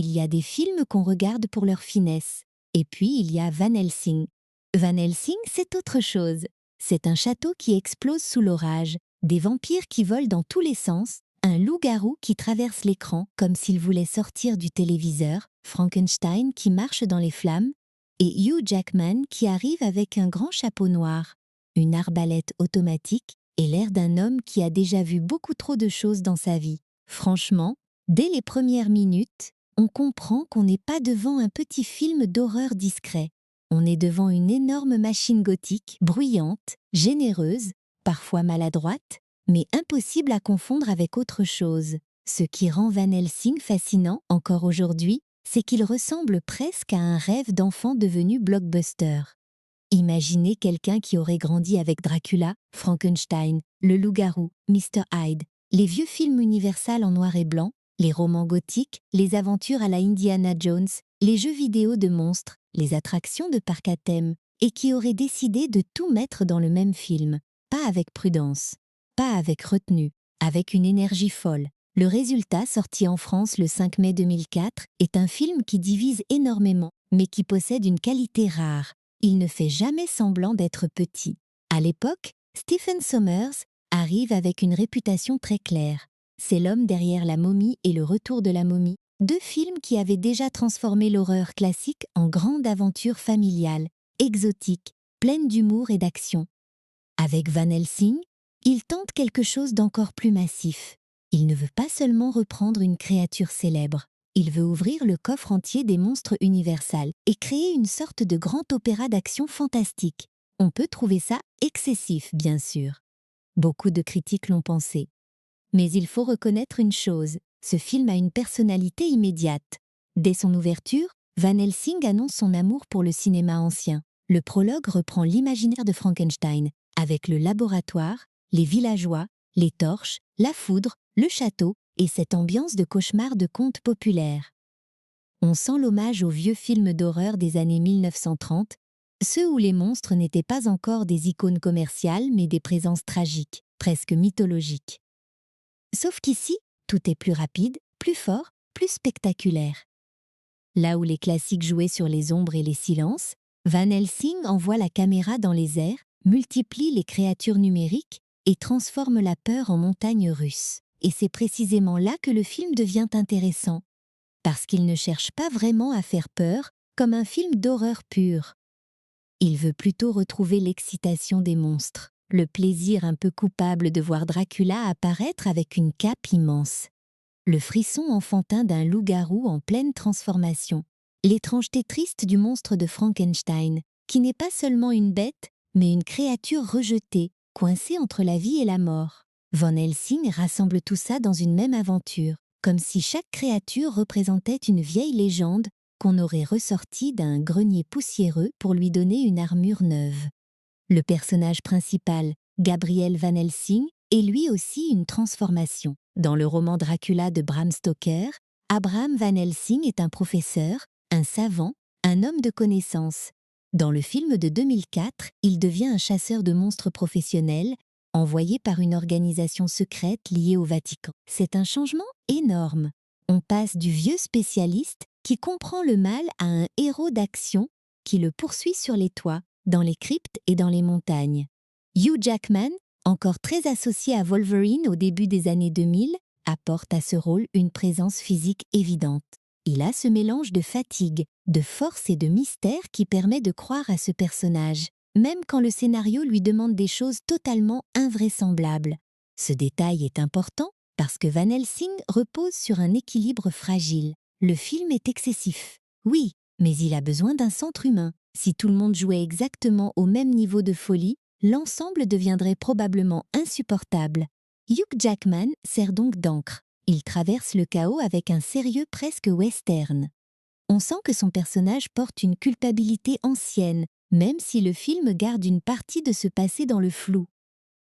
Il y a des films qu'on regarde pour leur finesse. Et puis, il y a Van Helsing. Van Helsing, c'est autre chose. C'est un château qui explose sous l'orage, des vampires qui volent dans tous les sens, un loup-garou qui traverse l'écran comme s'il voulait sortir du téléviseur, Frankenstein qui marche dans les flammes, et Hugh Jackman qui arrive avec un grand chapeau noir, une arbalète automatique et l'air d'un homme qui a déjà vu beaucoup trop de choses dans sa vie. Franchement, dès les premières minutes, on comprend qu'on n'est pas devant un petit film d'horreur discret. On est devant une énorme machine gothique, bruyante, généreuse, parfois maladroite, mais impossible à confondre avec autre chose. Ce qui rend Van Helsing fascinant encore aujourd'hui, c'est qu'il ressemble presque à un rêve d'enfant devenu blockbuster. Imaginez quelqu'un qui aurait grandi avec Dracula, Frankenstein, le loup-garou, Mr. Hyde, les vieux films Universal en noir et blanc, les romans gothiques, les aventures à la Indiana Jones, les jeux vidéo de monstres, les attractions de parc à thème, et qui aurait décidé de tout mettre dans le même film. Pas avec prudence, pas avec retenue, avec une énergie folle. Le résultat, sorti en France le 5 mai 2004, est un film qui divise énormément, mais qui possède une qualité rare. Il ne fait jamais semblant d'être petit. À l'époque, Stephen Sommers arrive avec une réputation très claire. C'est l'homme derrière La Momie et Le Retour de la Momie, deux films qui avaient déjà transformé l'horreur classique en grande aventure familiale, exotique, pleine d'humour et d'action. Avec Van Helsing, il tente quelque chose d'encore plus massif. Il ne veut pas seulement reprendre une créature célèbre. Il veut ouvrir le coffre entier des monstres universels et créer une sorte de grand opéra d'action fantastique. On peut trouver ça excessif, bien sûr. Beaucoup de critiques l'ont pensé. Mais il faut reconnaître une chose, ce film a une personnalité immédiate. Dès son ouverture, Van Helsing annonce son amour pour le cinéma ancien. Le prologue reprend l'imaginaire de Frankenstein, avec le laboratoire, les villageois, les torches, la foudre, le château et cette ambiance de cauchemar de conte populaire. On sent l'hommage aux vieux films d'horreur des années 1930, ceux où les monstres n'étaient pas encore des icônes commerciales mais des présences tragiques, presque mythologiques. Sauf qu'ici, tout est plus rapide, plus fort, plus spectaculaire. Là où les classiques jouaient sur les ombres et les silences, Van Helsing envoie la caméra dans les airs, multiplie les créatures numériques et transforme la peur en montagne russe. Et c'est précisément là que le film devient intéressant, parce qu'il ne cherche pas vraiment à faire peur comme un film d'horreur pur. Il veut plutôt retrouver l'excitation des monstres, le plaisir un peu coupable de voir Dracula apparaître avec une cape immense, le frisson enfantin d'un loup-garou en pleine transformation, l'étrangeté triste du monstre de Frankenstein, qui n'est pas seulement une bête, mais une créature rejetée, coincée entre la vie et la mort. Van Helsing rassemble tout ça dans une même aventure, comme si chaque créature représentait une vieille légende qu'on aurait ressortie d'un grenier poussiéreux pour lui donner une armure neuve. Le personnage principal, Gabriel Van Helsing, est lui aussi une transformation. Dans le roman Dracula de Bram Stoker, Abraham Van Helsing est un professeur, un savant, un homme de connaissance. Dans le film de 2004, il devient un chasseur de monstres professionnel, envoyé par une organisation secrète liée au Vatican. C'est un changement énorme. On passe du vieux spécialiste qui comprend le mal à un héros d'action qui le poursuit sur les toits, dans les cryptes et dans les montagnes. Hugh Jackman, encore très associé à Wolverine au début des années 2000, apporte à ce rôle une présence physique évidente. Il a ce mélange de fatigue, de force et de mystère qui permet de croire à ce personnage, même quand le scénario lui demande des choses totalement invraisemblables. Ce détail est important parce que Van Helsing repose sur un équilibre fragile. Le film est excessif, oui, mais il a besoin d'un centre humain. Si tout le monde jouait exactement au même niveau de folie, l'ensemble deviendrait probablement insupportable. Hugh Jackman sert donc d'encre. Il traverse le chaos avec un sérieux presque western. On sent que son personnage porte une culpabilité ancienne, même si le film garde une partie de ce passé dans le flou.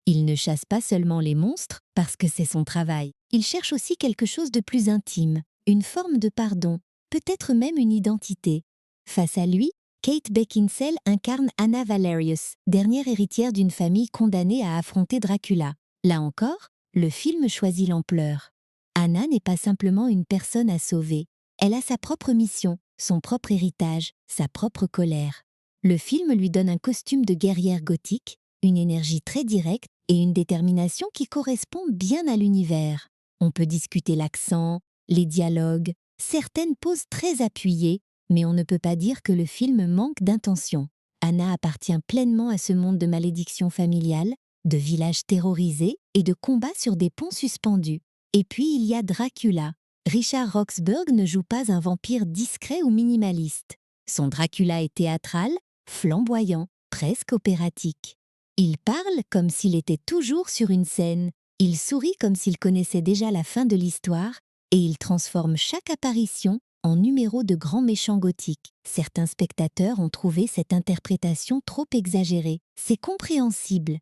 Il ne chasse pas seulement les monstres parce que c'est son travail. Il cherche aussi quelque chose de plus intime, une forme de pardon, peut-être même une identité. Face à lui, Kate Beckinsale incarne Anna Valerius, dernière héritière d'une famille condamnée à affronter Dracula. Là encore, le film choisit l'ampleur. Anna n'est pas simplement une personne à sauver, Elle a sa propre mission, son propre héritage, sa propre colère. Le film lui donne un costume de guerrière gothique, une énergie très directe et une détermination qui correspond bien à l'univers. On peut discuter l'accent, les dialogues, certaines poses très appuyées, mais on ne peut pas dire que le film manque d'intention. Anna appartient pleinement à ce monde de malédiction familiale, de villages terrorisés et de combats sur des ponts suspendus. Et puis il y a Dracula. Richard Roxburgh ne joue pas un vampire discret ou minimaliste. Son Dracula est théâtral, flamboyant, presque opératique. Il parle comme s'il était toujours sur une scène, il sourit comme s'il connaissait déjà la fin de l'histoire, et il transforme chaque apparition en numéro de grand méchant gothique. Certains spectateurs ont trouvé cette interprétation trop exagérée. C'est compréhensible.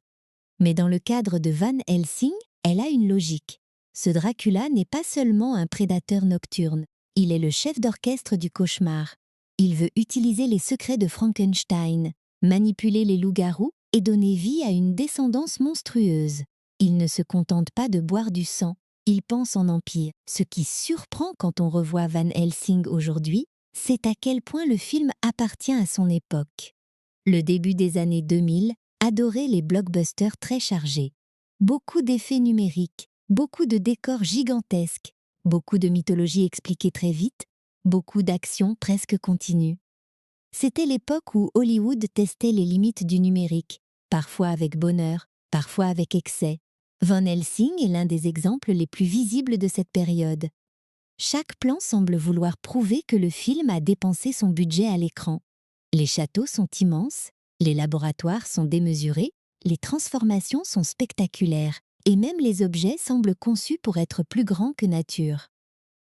Mais dans le cadre de Van Helsing, elle a une logique. Ce Dracula n'est pas seulement un prédateur nocturne, il est le chef d'orchestre du cauchemar. Il veut utiliser les secrets de Frankenstein, manipuler les loups-garous et donner vie à une descendance monstrueuse. Il ne se contente pas de boire du sang, il pense en empire. Ce qui surprend quand on revoit Van Helsing aujourd'hui, c'est à quel point le film appartient à son époque. Le début des années 2000 adorait les blockbusters très chargés. Beaucoup d'effets numériques, beaucoup de décors gigantesques, beaucoup de mythologie expliquée très vite, beaucoup d'actions presque continues. C'était l'époque où Hollywood testait les limites du numérique, parfois avec bonheur, parfois avec excès. Van Helsing est l'un des exemples les plus visibles de cette période. Chaque plan semble vouloir prouver que le film a dépensé son budget à l'écran. Les châteaux sont immenses, les laboratoires sont démesurés, les transformations sont spectaculaires, et même les objets semblent conçus pour être plus grands que nature.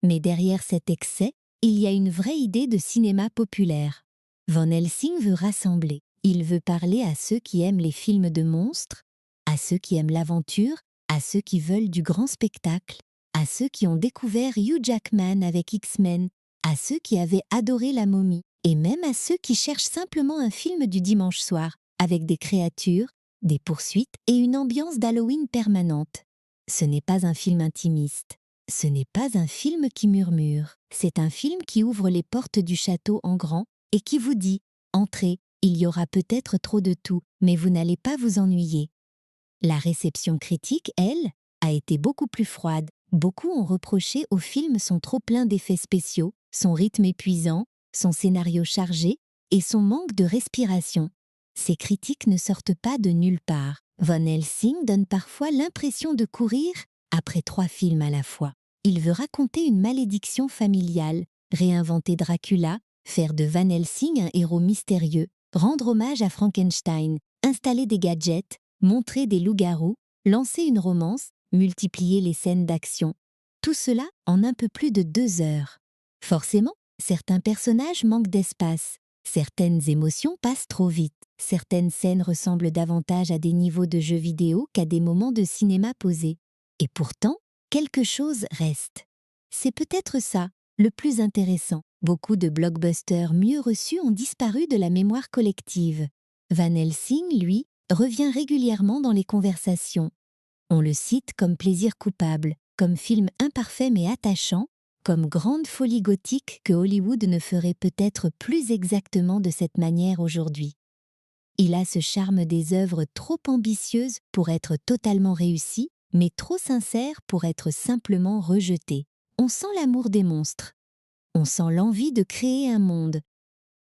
Mais derrière cet excès, il y a une vraie idée de cinéma populaire. Van Helsing veut rassembler. Il veut parler à ceux qui aiment les films de monstres, à ceux qui aiment l'aventure, à ceux qui veulent du grand spectacle, à ceux qui ont découvert Hugh Jackman avec X-Men, à ceux qui avaient adoré La Momie, et même à ceux qui cherchent simplement un film du dimanche soir, avec des créatures, des poursuites et une ambiance d'Halloween permanente. Ce n'est pas un film intimiste. Ce n'est pas un film qui murmure. C'est un film qui ouvre les portes du château en grand et qui vous dit « Entrez, il y aura peut-être trop de tout, mais vous n'allez pas vous ennuyer ». La réception critique, elle, a été beaucoup plus froide. Beaucoup ont reproché au film son trop-plein d'effets spéciaux, son rythme épuisant, son scénario chargé et son manque de respiration. Ces critiques ne sortent pas de nulle part. Van Helsing donne parfois l'impression de courir après 3 films à la fois. Il veut raconter une malédiction familiale, réinventer Dracula, faire de Van Helsing un héros mystérieux, rendre hommage à Frankenstein, installer des gadgets, montrer des loups-garous, lancer une romance, multiplier les scènes d'action. Tout cela en un peu plus de 2 heures. Forcément, certains personnages manquent d'espace, certaines émotions passent trop vite, certaines scènes ressemblent davantage à des niveaux de jeux vidéo qu'à des moments de cinéma posés. Et pourtant, quelque chose reste. C'est peut-être ça, le plus intéressant. Beaucoup de blockbusters mieux reçus ont disparu de la mémoire collective. Van Helsing, lui, revient régulièrement dans les conversations. On le cite comme plaisir coupable, comme film imparfait mais attachant, comme grande folie gothique que Hollywood ne ferait peut-être plus exactement de cette manière aujourd'hui. Il a ce charme des œuvres trop ambitieuses pour être totalement réussies, mais trop sincères pour être simplement rejetées. On sent l'amour des monstres. On sent l'envie de créer un monde.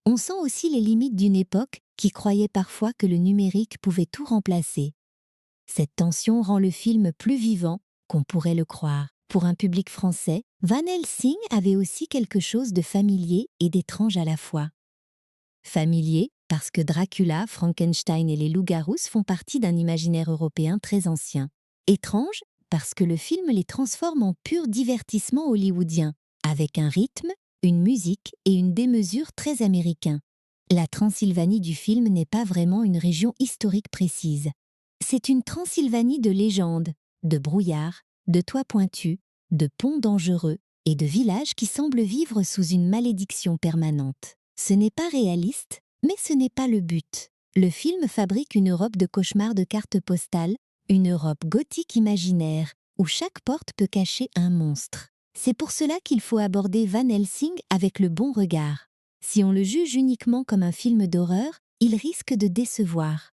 On sent aussi les limites d'une époque qui croyait parfois que le numérique pouvait tout remplacer. Cette tension rend le film plus vivant qu'on pourrait le croire. Pour un public français, Van Helsing avait aussi quelque chose de familier et d'étrange à la fois. Familier parce que Dracula, Frankenstein et les loups-garous font partie d'un imaginaire européen très ancien. Étrange parce que le film les transforme en pur divertissement hollywoodien, avec un rythme, une musique et une démesure très américains. La Transylvanie du film n'est pas vraiment une région historique précise. C'est une Transylvanie de légendes, de brouillards, de toits pointus, de ponts dangereux et de villages qui semblent vivre sous une malédiction permanente. Ce n'est pas réaliste, mais ce n'est pas le but. Le film fabrique une Europe de cauchemars de cartes postales, une Europe gothique imaginaire, où chaque porte peut cacher un monstre. C'est pour cela qu'il faut aborder Van Helsing avec le bon regard. Si on le juge uniquement comme un film d'horreur, il risque de décevoir.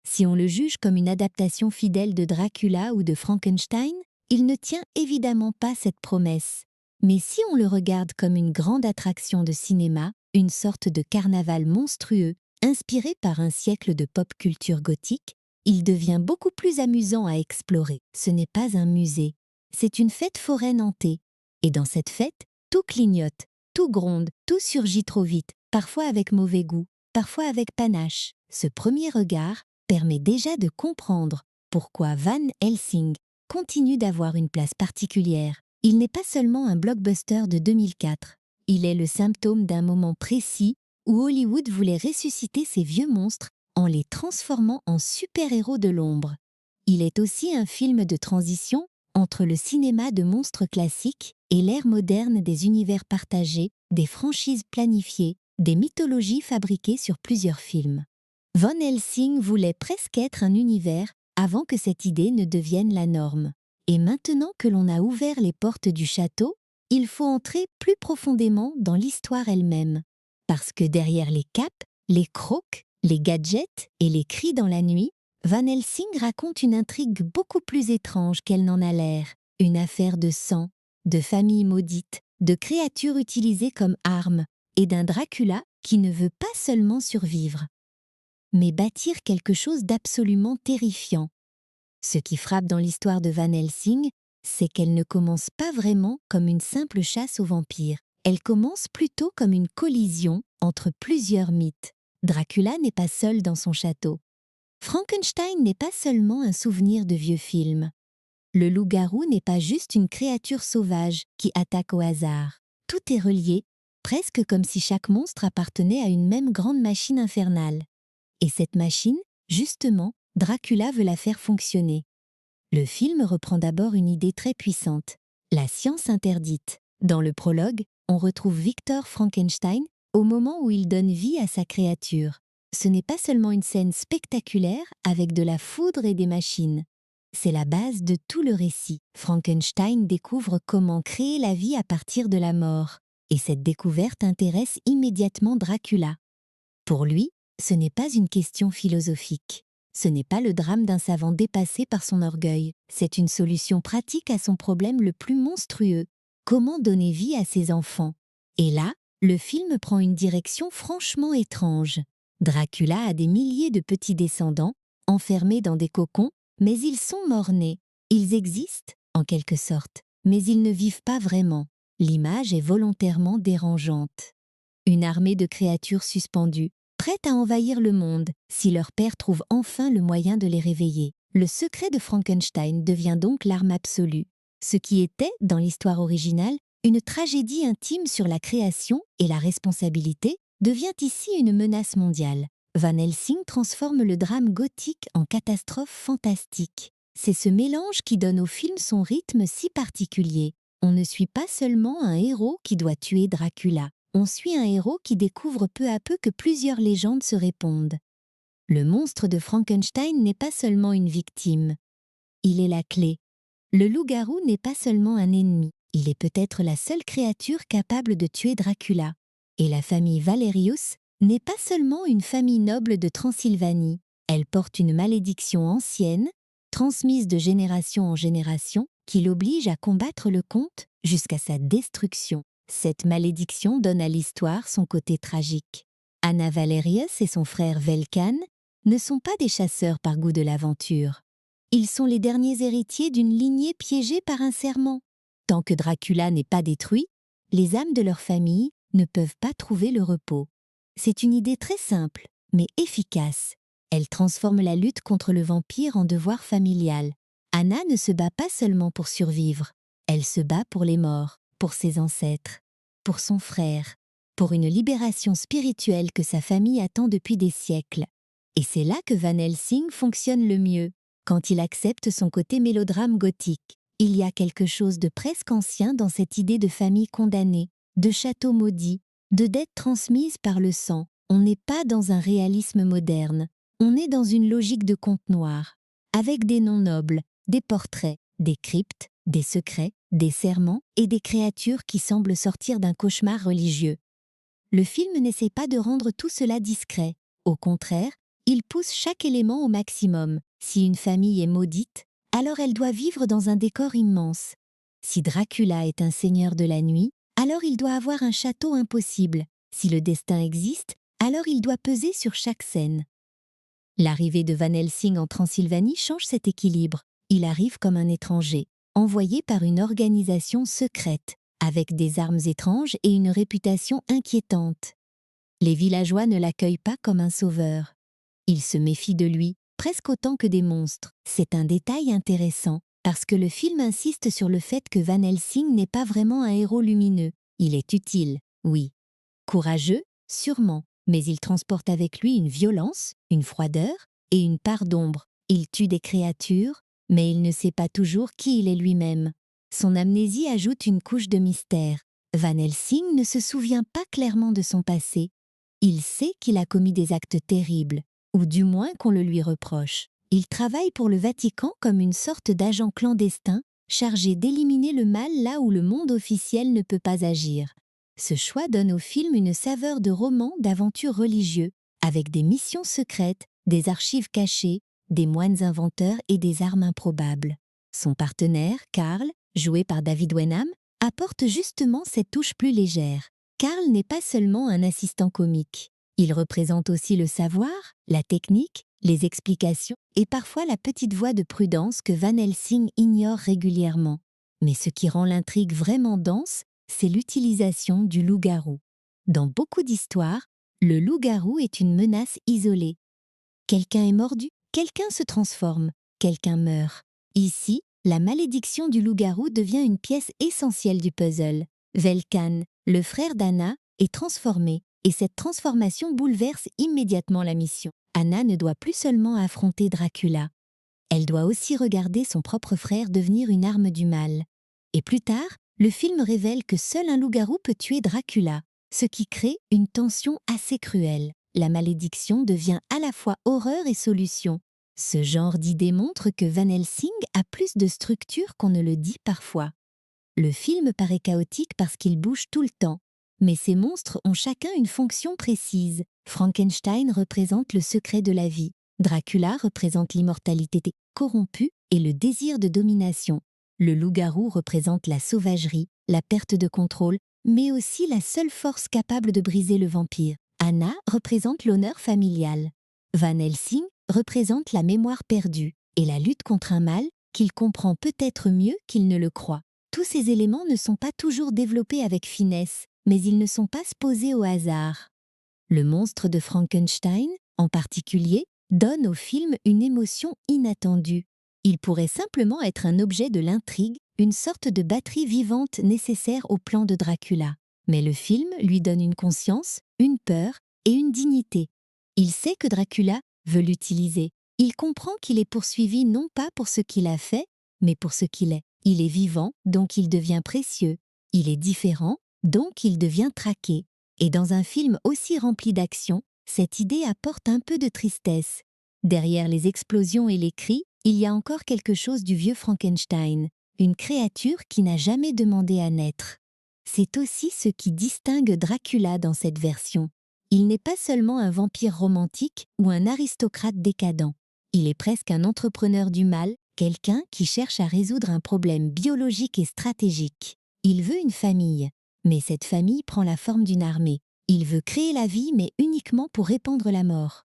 Si on le juge comme une adaptation fidèle de Dracula ou de Frankenstein, il ne tient évidemment pas cette promesse. Mais si on le regarde comme une grande attraction de cinéma, une sorte de carnaval monstrueux, inspiré par un siècle de pop culture gothique, il devient beaucoup plus amusant à explorer. Ce n'est pas un musée, c'est une fête foraine hantée. Et dans cette fête, tout clignote, tout gronde, tout surgit trop vite, parfois avec mauvais goût, parfois avec panache. Ce premier regard permet déjà de comprendre pourquoi Van Helsing continue d'avoir une place particulière. Il n'est pas seulement un blockbuster de 2004, il est le symptôme d'un moment précis où Hollywood voulait ressusciter ses vieux monstres en les transformant en super-héros de l'ombre. Il est aussi un film de transition entre le cinéma de monstres classiques et l'ère moderne des univers partagés, des franchises planifiées, des mythologies fabriquées sur plusieurs films. Van Helsing voulait presque être un univers avant que cette idée ne devienne la norme. Et maintenant que l'on a ouvert les portes du château, il faut entrer plus profondément dans l'histoire elle-même. Parce que derrière les capes, les crocs, les gadgets et les cris dans la nuit, Van Helsing raconte une intrigue beaucoup plus étrange qu'elle n'en a l'air. Une affaire de sang, de familles maudites, de créatures utilisées comme armes et d'un Dracula qui ne veut pas seulement survivre, mais bâtir quelque chose d'absolument terrifiant. Ce qui frappe dans l'histoire de Van Helsing, c'est qu'elle ne commence pas vraiment comme une simple chasse aux vampires. Elle commence plutôt comme une collision entre plusieurs mythes. Dracula n'est pas seul dans son château. Frankenstein n'est pas seulement un souvenir de vieux films. Le loup-garou n'est pas juste une créature sauvage qui attaque au hasard. Tout est relié, presque comme si chaque monstre appartenait à une même grande machine infernale. Et cette machine, justement, Dracula veut la faire fonctionner. Le film reprend d'abord une idée très puissante, la science interdite. Dans le prologue, on retrouve Victor Frankenstein au moment où il donne vie à sa créature. Ce n'est pas seulement une scène spectaculaire avec de la foudre et des machines. C'est la base de tout le récit. Frankenstein découvre comment créer la vie à partir de la mort. Et cette découverte intéresse immédiatement Dracula. Pour lui, ce n'est pas une question philosophique. Ce n'est pas le drame d'un savant dépassé par son orgueil. C'est une solution pratique à son problème le plus monstrueux. Comment donner vie à ses enfants? Et là, le film prend une direction franchement étrange. Dracula a des milliers de petits descendants, enfermés dans des cocons, mais ils sont morts-nés. Ils existent, en quelque sorte, mais ils ne vivent pas vraiment. L'image est volontairement dérangeante. Une armée de créatures suspendues, prêtes à envahir le monde si leur père trouve enfin le moyen de les réveiller. Le secret de Frankenstein devient donc l'arme absolue. Ce qui était, dans l'histoire originale, une tragédie intime sur la création et la responsabilité, devient ici une menace mondiale. Van Helsing transforme le drame gothique en catastrophe fantastique. C'est ce mélange qui donne au film son rythme si particulier. On ne suit pas seulement un héros qui doit tuer Dracula. On suit un héros qui découvre peu à peu que plusieurs légendes se répondent. Le monstre de Frankenstein n'est pas seulement une victime. Il est la clé. Le loup-garou n'est pas seulement un ennemi. Il est peut-être la seule créature capable de tuer Dracula. Et la famille Valerius n'est pas seulement une famille noble de Transylvanie. Elle porte une malédiction ancienne, transmise de génération en génération, qui l'oblige à combattre le comte jusqu'à sa destruction. Cette malédiction donne à l'histoire son côté tragique. Anna Valerius et son frère Velkan ne sont pas des chasseurs par goût de l'aventure. Ils sont les derniers héritiers d'une lignée piégée par un serment. Tant que Dracula n'est pas détruit, les âmes de leur famille ne peuvent pas trouver le repos. C'est une idée très simple, mais efficace. Elle transforme la lutte contre le vampire en devoir familial. Anna ne se bat pas seulement pour survivre, elle se bat pour les morts, pour ses ancêtres, pour son frère, pour une libération spirituelle que sa famille attend depuis des siècles. Et c'est là que Van Helsing fonctionne le mieux, quand il accepte son côté mélodrame gothique. Il y a quelque chose de presque ancien dans cette idée de famille condamnée, de château maudit, de dette transmise par le sang. On n'est pas dans un réalisme moderne, on est dans une logique de conte noir, avec des noms nobles, des portraits, des cryptes, des secrets, des serments et des créatures qui semblent sortir d'un cauchemar religieux. Le film n'essaie pas de rendre tout cela discret. Au contraire, il pousse chaque élément au maximum. Si une famille est maudite, alors elle doit vivre dans un décor immense. Si Dracula est un seigneur de la nuit, alors il doit avoir un château impossible. Si le destin existe, alors il doit peser sur chaque scène. L'arrivée de Van Helsing en Transylvanie change cet équilibre. Il arrive comme un étranger, envoyé par une organisation secrète, avec des armes étranges et une réputation inquiétante. Les villageois ne l'accueillent pas comme un sauveur. Ils se méfient de lui, presque autant que des monstres. C'est un détail intéressant, parce que le film insiste sur le fait que Van Helsing n'est pas vraiment un héros lumineux. Il est utile, oui. Courageux, sûrement, mais il transporte avec lui une violence, une froideur et une part d'ombre. Il tue des créatures, mais il ne sait pas toujours qui il est lui-même. Son amnésie ajoute une couche de mystère. Van Helsing ne se souvient pas clairement de son passé. Il sait qu'il a commis des actes terribles, ou du moins qu'on le lui reproche. Il travaille pour le Vatican comme une sorte d'agent clandestin, chargé d'éliminer le mal là où le monde officiel ne peut pas agir. Ce choix donne au film une saveur de roman d'aventure religieux, avec des missions secrètes, des archives cachées, des moines inventeurs et des armes improbables. Son partenaire, Karl, joué par David Wenham, apporte justement cette touche plus légère. Karl n'est pas seulement un assistant comique. Il représente aussi le savoir, la technique, les explications et parfois la petite voix de prudence que Van Helsing ignore régulièrement. Mais ce qui rend l'intrigue vraiment dense, c'est l'utilisation du loup-garou. Dans beaucoup d'histoires, le loup-garou est une menace isolée. Quelqu'un est mordu, quelqu'un se transforme, quelqu'un meurt. Ici, la malédiction du loup-garou devient une pièce essentielle du puzzle. Velkan, le frère d'Anna, est transformé, et cette transformation bouleverse immédiatement la mission. Anna ne doit plus seulement affronter Dracula. Elle doit aussi regarder son propre frère devenir une arme du mal. Et plus tard, le film révèle que seul un loup-garou peut tuer Dracula, ce qui crée une tension assez cruelle. La malédiction devient à la fois horreur et solution. Ce genre d'idée montre que Van Helsing a plus de structure qu'on ne le dit parfois. Le film paraît chaotique parce qu'il bouge tout le temps, mais ces monstres ont chacun une fonction précise. Frankenstein représente le secret de la vie. Dracula représente l'immortalité corrompue et le désir de domination. Le loup-garou représente la sauvagerie, la perte de contrôle, mais aussi la seule force capable de briser le vampire. Anna représente l'honneur familial. Van Helsing représente la mémoire perdue et la lutte contre un mal qu'il comprend peut-être mieux qu'il ne le croit. Tous ces éléments ne sont pas toujours développés avec finesse, mais ils ne sont pas supposés au hasard. Le monstre de Frankenstein, en particulier, donne au film une émotion inattendue. Il pourrait simplement être un objet de l'intrigue, une sorte de batterie vivante nécessaire au plan de Dracula. Mais le film lui donne une conscience, une peur et une dignité. Il sait que Dracula veut l'utiliser. Il comprend qu'il est poursuivi non pas pour ce qu'il a fait, mais pour ce qu'il est. Il est vivant, donc il devient précieux. Il est différent, donc il devient traqué. Et dans un film aussi rempli d'action, cette idée apporte un peu de tristesse. Derrière les explosions et les cris, il y a encore quelque chose du vieux Frankenstein, une créature qui n'a jamais demandé à naître. C'est aussi ce qui distingue Dracula dans cette version. Il n'est pas seulement un vampire romantique ou un aristocrate décadent. Il est presque un entrepreneur du mal, quelqu'un qui cherche à résoudre un problème biologique et stratégique. Il veut une famille, mais cette famille prend la forme d'une armée. Il veut créer la vie, mais uniquement pour répandre la mort.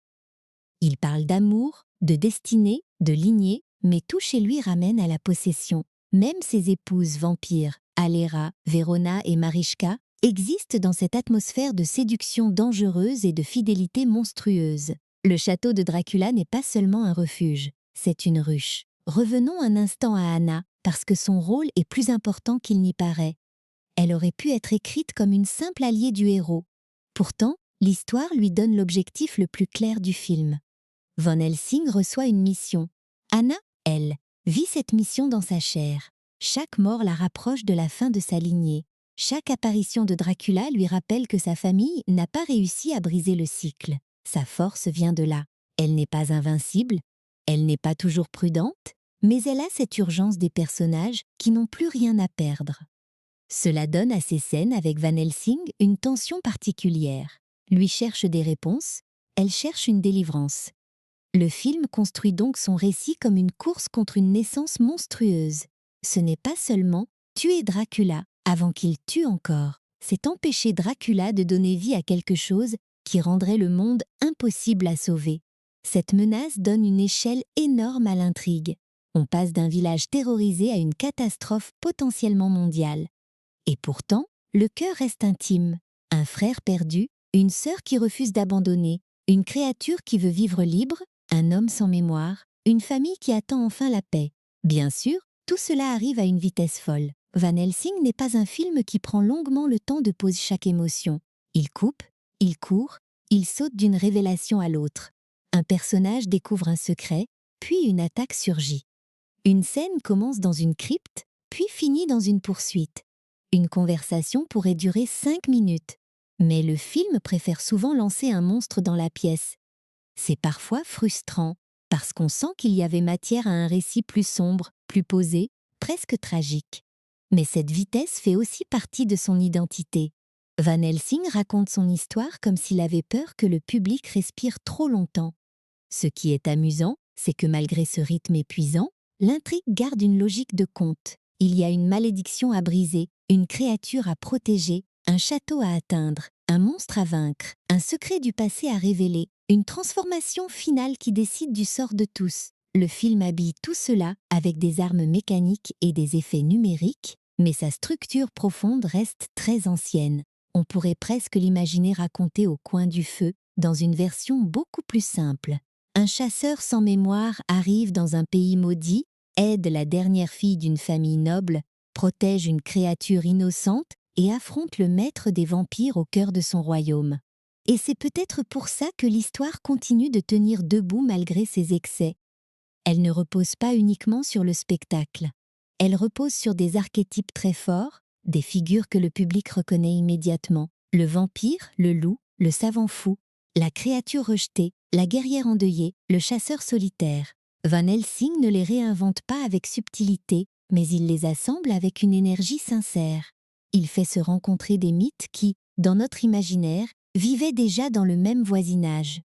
Il parle d'amour, de destinée, de lignée, mais tout chez lui ramène à la possession. Même ses épouses vampires, Alera, Verona et Marischka, existent dans cette atmosphère de séduction dangereuse et de fidélité monstrueuse. Le château de Dracula n'est pas seulement un refuge, c'est une ruche. Revenons un instant à Anna, parce que son rôle est plus important qu'il n'y paraît. Elle aurait pu être écrite comme une simple alliée du héros. Pourtant, l'histoire lui donne l'objectif le plus clair du film. Van Helsing reçoit une mission. Anna, elle, vit cette mission dans sa chair. Chaque mort la rapproche de la fin de sa lignée. Chaque apparition de Dracula lui rappelle que sa famille n'a pas réussi à briser le cycle. Sa force vient de là. Elle n'est pas invincible, elle n'est pas toujours prudente, mais elle a cette urgence des personnages qui n'ont plus rien à perdre. Cela donne à ces scènes avec Van Helsing une tension particulière. Lui cherche des réponses, elle cherche une délivrance. Le film construit donc son récit comme une course contre une naissance monstrueuse. Ce n'est pas seulement tuer Dracula avant qu'il tue encore, c'est empêcher Dracula de donner vie à quelque chose qui rendrait le monde impossible à sauver. Cette menace donne une échelle énorme à l'intrigue. On passe d'un village terrorisé à une catastrophe potentiellement mondiale. Et pourtant, le cœur reste intime. Un frère perdu, une sœur qui refuse d'abandonner, une créature qui veut vivre libre, un homme sans mémoire, une famille qui attend enfin la paix. Bien sûr, tout cela arrive à une vitesse folle. Van Helsing n'est pas un film qui prend longuement le temps de poser chaque émotion. Il coupe, il court, il saute d'une révélation à l'autre. Un personnage découvre un secret, puis une attaque surgit. Une scène commence dans une crypte, puis finit dans une poursuite. Une conversation pourrait durer 5 minutes, mais le film préfère souvent lancer un monstre dans la pièce. C'est parfois frustrant, parce qu'on sent qu'il y avait matière à un récit plus sombre, plus posé, presque tragique. Mais cette vitesse fait aussi partie de son identité. Van Helsing raconte son histoire comme s'il avait peur que le public respire trop longtemps. Ce qui est amusant, c'est que malgré ce rythme épuisant, l'intrigue garde une logique de conte. Il y a une malédiction à briser, une créature à protéger, un château à atteindre, un monstre à vaincre, un secret du passé à révéler, une transformation finale qui décide du sort de tous. Le film habille tout cela avec des armes mécaniques et des effets numériques, mais sa structure profonde reste très ancienne. On pourrait presque l'imaginer raconté au coin du feu, dans une version beaucoup plus simple. Un chasseur sans mémoire arrive dans un pays maudit, aide la dernière fille d'une famille noble, protège une créature innocente et affronte le maître des vampires au cœur de son royaume. Et c'est peut-être pour ça que l'histoire continue de tenir debout malgré ses excès. Elle ne repose pas uniquement sur le spectacle. Elle repose sur des archétypes très forts, des figures que le public reconnaît immédiatement. Le vampire, le loup, le savant fou, la créature rejetée, la guerrière endeuillée, le chasseur solitaire. Van Helsing ne les réinvente pas avec subtilité, mais il les assemble avec une énergie sincère. Il fait se rencontrer des mythes qui, dans notre imaginaire, vivaient déjà dans le même voisinage.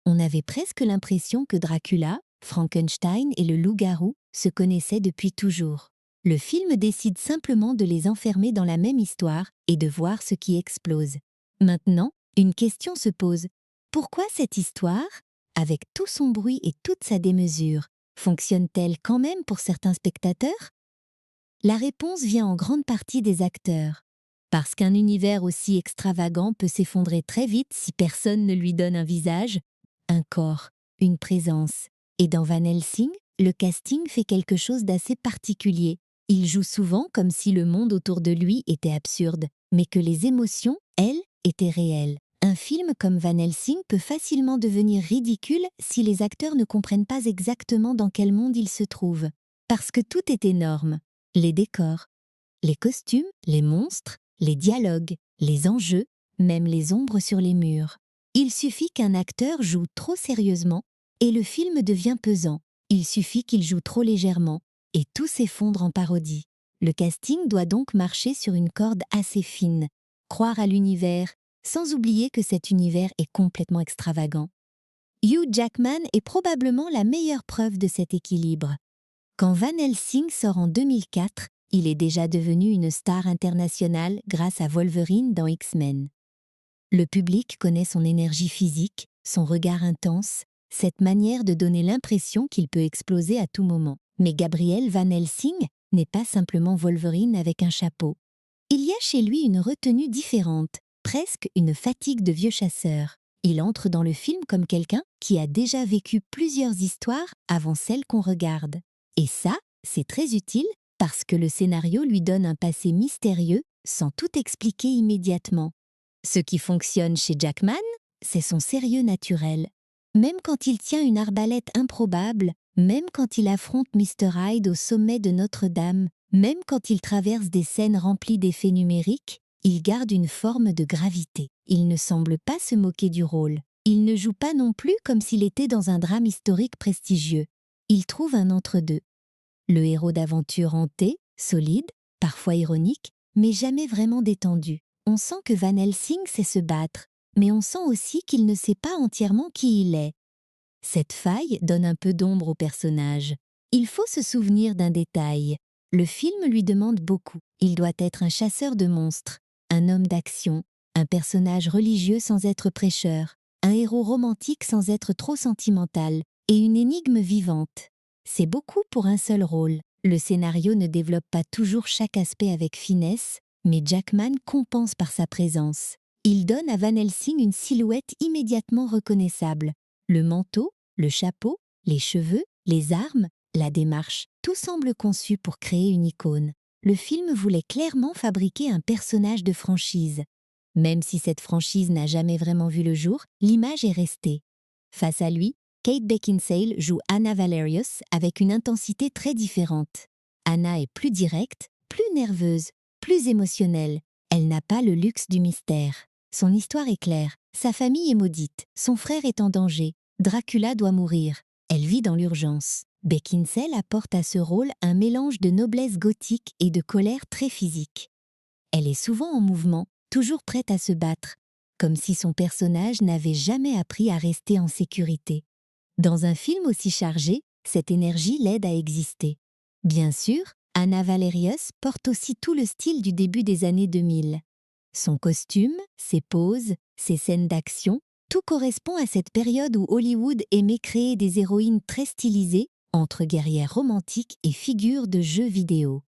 On avait presque l'impression que Dracula, Frankenstein et le loup-garou se connaissaient depuis toujours. Le film décide simplement de les enfermer dans la même histoire et de voir ce qui explose. Maintenant, une question se pose. Pourquoi cette histoire, avec tout son bruit et toute sa démesure, fonctionne-t-elle quand même pour certains spectateurs? La réponse vient en grande partie des acteurs. Parce qu'un univers aussi extravagant peut s'effondrer très vite si personne ne lui donne un visage, un corps, une présence. Et dans Van Helsing, le casting fait quelque chose d'assez particulier. Il joue souvent comme si le monde autour de lui était absurde, mais que les émotions, elles, étaient réelles. Un film comme Van Helsing peut facilement devenir ridicule si les acteurs ne comprennent pas exactement dans quel monde ils se trouvent. Parce que tout est énorme. Les décors, les costumes, les monstres, les dialogues, les enjeux, même les ombres sur les murs. Il suffit qu'un acteur joue trop sérieusement et le film devient pesant. Il suffit qu'il joue trop légèrement et tout s'effondre en parodie. Le casting doit donc marcher sur une corde assez fine, croire à l'univers, sans oublier que cet univers est complètement extravagant. Hugh Jackman est probablement la meilleure preuve de cet équilibre. Quand Van Helsing sort en 2004, il est déjà devenu une star internationale grâce à Wolverine dans X-Men. Le public connaît son énergie physique, son regard intense, cette manière de donner l'impression qu'il peut exploser à tout moment. Mais Gabriel Van Helsing n'est pas simplement Wolverine avec un chapeau. Il y a chez lui une retenue différente, presque une fatigue de vieux chasseur. Il entre dans le film comme quelqu'un qui a déjà vécu plusieurs histoires avant celle qu'on regarde. Et ça, c'est très utile parce que le scénario lui donne un passé mystérieux sans tout expliquer immédiatement. Ce qui fonctionne chez Jackman, c'est son sérieux naturel. Même quand il tient une arbalète improbable, même quand il affronte Mr. Hyde au sommet de Notre-Dame, même quand il traverse des scènes remplies d'effets numériques, il garde une forme de gravité. Il ne semble pas se moquer du rôle. Il ne joue pas non plus comme s'il était dans un drame historique prestigieux. Il trouve un entre-deux. Le héros d'aventure hanté, solide, parfois ironique, mais jamais vraiment détendu. On sent que Van Helsing sait se battre, mais on sent aussi qu'il ne sait pas entièrement qui il est. Cette faille donne un peu d'ombre au personnage. Il faut se souvenir d'un détail. Le film lui demande beaucoup. Il doit être un chasseur de monstres, un homme d'action, un personnage religieux sans être prêcheur, un héros romantique sans être trop sentimental, et une énigme vivante. C'est beaucoup pour un seul rôle. Le scénario ne développe pas toujours chaque aspect avec finesse, mais Jackman compense par sa présence. Il donne à Van Helsing une silhouette immédiatement reconnaissable. Le manteau, le chapeau, les cheveux, les armes, la démarche, tout semble conçu pour créer une icône. Le film voulait clairement fabriquer un personnage de franchise. Même si cette franchise n'a jamais vraiment vu le jour, l'image est restée. Face à lui, Kate Beckinsale joue Anna Valerius avec une intensité très différente. Anna est plus directe, plus nerveuse, plus émotionnelle. Elle n'a pas le luxe du mystère. Son histoire est claire, sa famille est maudite, son frère est en danger, Dracula doit mourir. Elle vit dans l'urgence. Beckinsale apporte à ce rôle un mélange de noblesse gothique et de colère très physique. Elle est souvent en mouvement, toujours prête à se battre, comme si son personnage n'avait jamais appris à rester en sécurité. Dans un film aussi chargé, cette énergie l'aide à exister. Bien sûr, Anna Valerius porte aussi tout le style du début des années 2000. Son costume, ses poses, ses scènes d'action, tout correspond à cette période où Hollywood aimait créer des héroïnes très stylisées, entre guerrières romantiques et figures de jeux vidéo.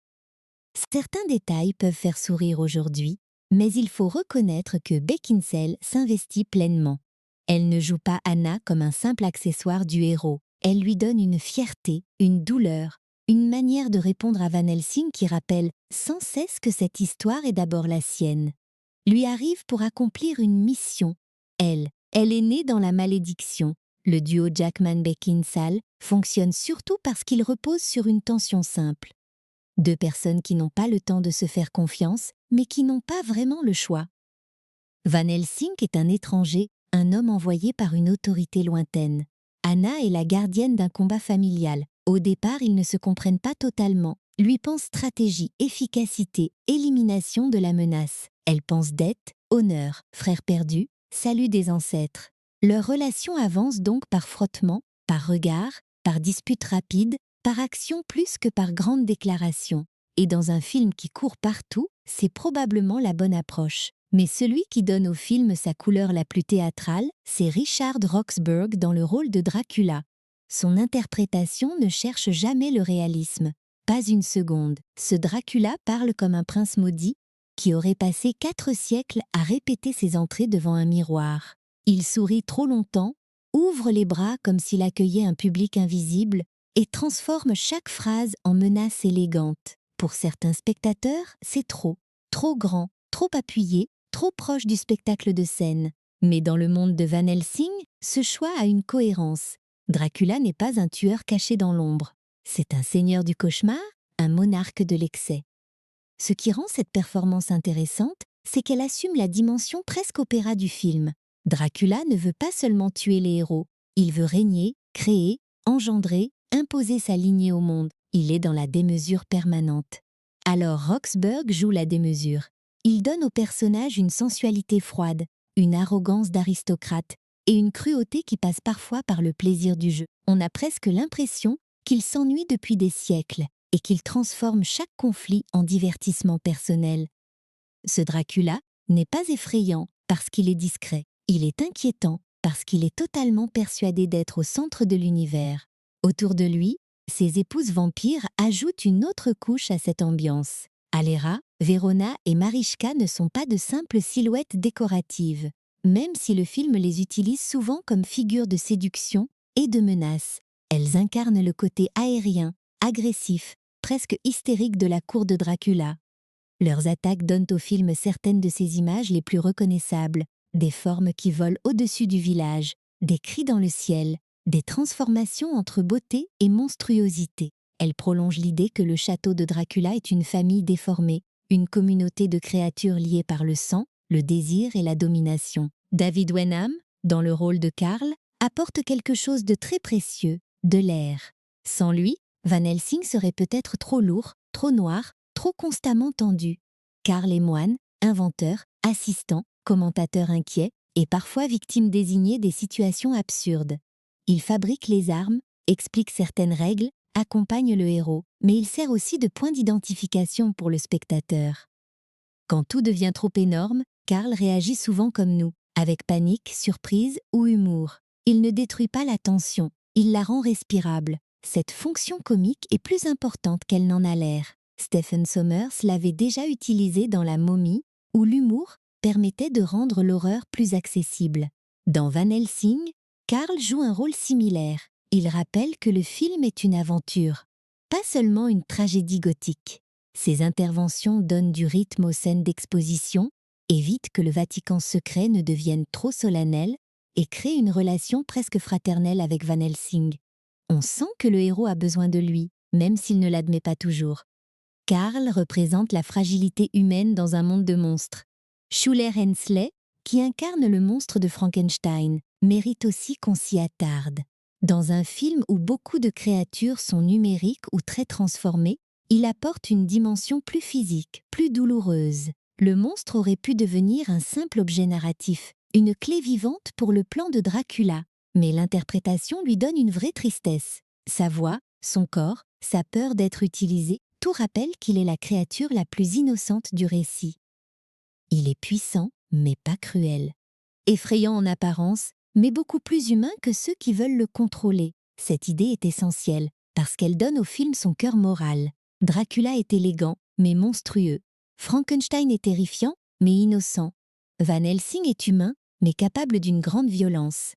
Certains détails peuvent faire sourire aujourd'hui, mais il faut reconnaître que Beckinsale s'investit pleinement. Elle ne joue pas Anna comme un simple accessoire du héros. Elle lui donne une fierté, une douleur, une manière de répondre à Van Helsing qui rappelle sans cesse que cette histoire est d'abord la sienne. Lui arrive pour accomplir une mission. Elle est née dans la malédiction. Le duo Jackman-Beckinsale fonctionne surtout parce qu'il repose sur une tension simple. Deux personnes qui n'ont pas le temps de se faire confiance, mais qui n'ont pas vraiment le choix. Van Helsing est un étranger, un homme envoyé par une autorité lointaine. Anna est la gardienne d'un combat familial. Au départ, ils ne se comprennent pas totalement. Lui pense stratégie, efficacité, élimination de la menace. Elle pense dette, honneur, frère perdu, salut des ancêtres. Leur relation avance donc par frottement, par regard, par dispute rapide, par action plus que par grande déclaration. Et dans un film qui court partout, c'est probablement la bonne approche. Mais celui qui donne au film sa couleur la plus théâtrale, c'est Richard Roxburgh dans le rôle de Dracula. Son interprétation ne cherche jamais le réalisme. Pas une seconde. Ce Dracula parle comme un prince maudit qui aurait passé 4 siècles à répéter ses entrées devant un miroir. Il sourit trop longtemps, ouvre les bras comme s'il accueillait un public invisible et transforme chaque phrase en menace élégante. Pour certains spectateurs, c'est trop grand, trop appuyé, trop proche du spectacle de scène. Mais dans le monde de Van Helsing, ce choix a une cohérence. Dracula n'est pas un tueur caché dans l'ombre. C'est un seigneur du cauchemar, un monarque de l'excès. Ce qui rend cette performance intéressante, c'est qu'elle assume la dimension presque opéra du film. Dracula ne veut pas seulement tuer les héros, il veut régner, créer, engendrer, imposer sa lignée au monde. Il est dans la démesure permanente. Alors Roxburgh joue la démesure. Il donne au personnage une sensualité froide, une arrogance d'aristocrate et une cruauté qui passe parfois par le plaisir du jeu. On a presque l'impression qu'il s'ennuie depuis des siècles et qu'il transforme chaque conflit en divertissement personnel. Ce Dracula n'est pas effrayant parce qu'il est discret. Il est inquiétant parce qu'il est totalement persuadé d'être au centre de l'univers. Autour de lui, ses épouses vampires ajoutent une autre couche à cette ambiance. Alera, Verona et Marischka ne sont pas de simples silhouettes décoratives, même si le film les utilise souvent comme figures de séduction et de menace. Elles incarnent le côté aérien, agressif, presque hystérique de la cour de Dracula. Leurs attaques donnent au film certaines de ses images les plus reconnaissables, des formes qui volent au-dessus du village, des cris dans le ciel, des transformations entre beauté et monstruosité. Elle prolonge l'idée que le château de Dracula est une famille déformée, une communauté de créatures liées par le sang, le désir et la domination. David Wenham, dans le rôle de Karl, apporte quelque chose de très précieux, de l'air. Sans lui, Van Helsing serait peut-être trop lourd, trop noir, trop constamment tendu. Karl est moine, inventeur, assistant, commentateur inquiet et parfois victime désignée des situations absurdes. Il fabrique les armes, explique certaines règles, accompagne le héros, mais il sert aussi de point d'identification pour le spectateur. Quand tout devient trop énorme, Karl réagit souvent comme nous, avec panique, surprise ou humour. Il ne détruit pas la tension, il la rend respirable. Cette fonction comique est plus importante qu'elle n'en a l'air. Stephen Sommers l'avait déjà utilisée dans La Momie, où l'humour permettait de rendre l'horreur plus accessible. Dans Van Helsing, Karl joue un rôle similaire. Il rappelle que le film est une aventure, pas seulement une tragédie gothique. Ses interventions donnent du rythme aux scènes d'exposition, évitent que le Vatican secret ne devienne trop solennel et créent une relation presque fraternelle avec Van Helsing. On sent que le héros a besoin de lui, même s'il ne l'admet pas toujours. Karl représente la fragilité humaine dans un monde de monstres. Schuller Hensley, qui incarne le monstre de Frankenstein, mérite aussi qu'on s'y attarde. Dans un film où beaucoup de créatures sont numériques ou très transformées, il apporte une dimension plus physique, plus douloureuse. Le monstre aurait pu devenir un simple objet narratif, une clé vivante pour le plan de Dracula, mais l'interprétation lui donne une vraie tristesse. Sa voix, son corps, sa peur d'être utilisé, tout rappelle qu'il est la créature la plus innocente du récit. Il est puissant, mais pas cruel. Effrayant en apparence, mais beaucoup plus humain que ceux qui veulent le contrôler. Cette idée est essentielle, parce qu'elle donne au film son cœur moral. Dracula est élégant, mais monstrueux. Frankenstein est terrifiant, mais innocent. Van Helsing est humain, mais capable d'une grande violence.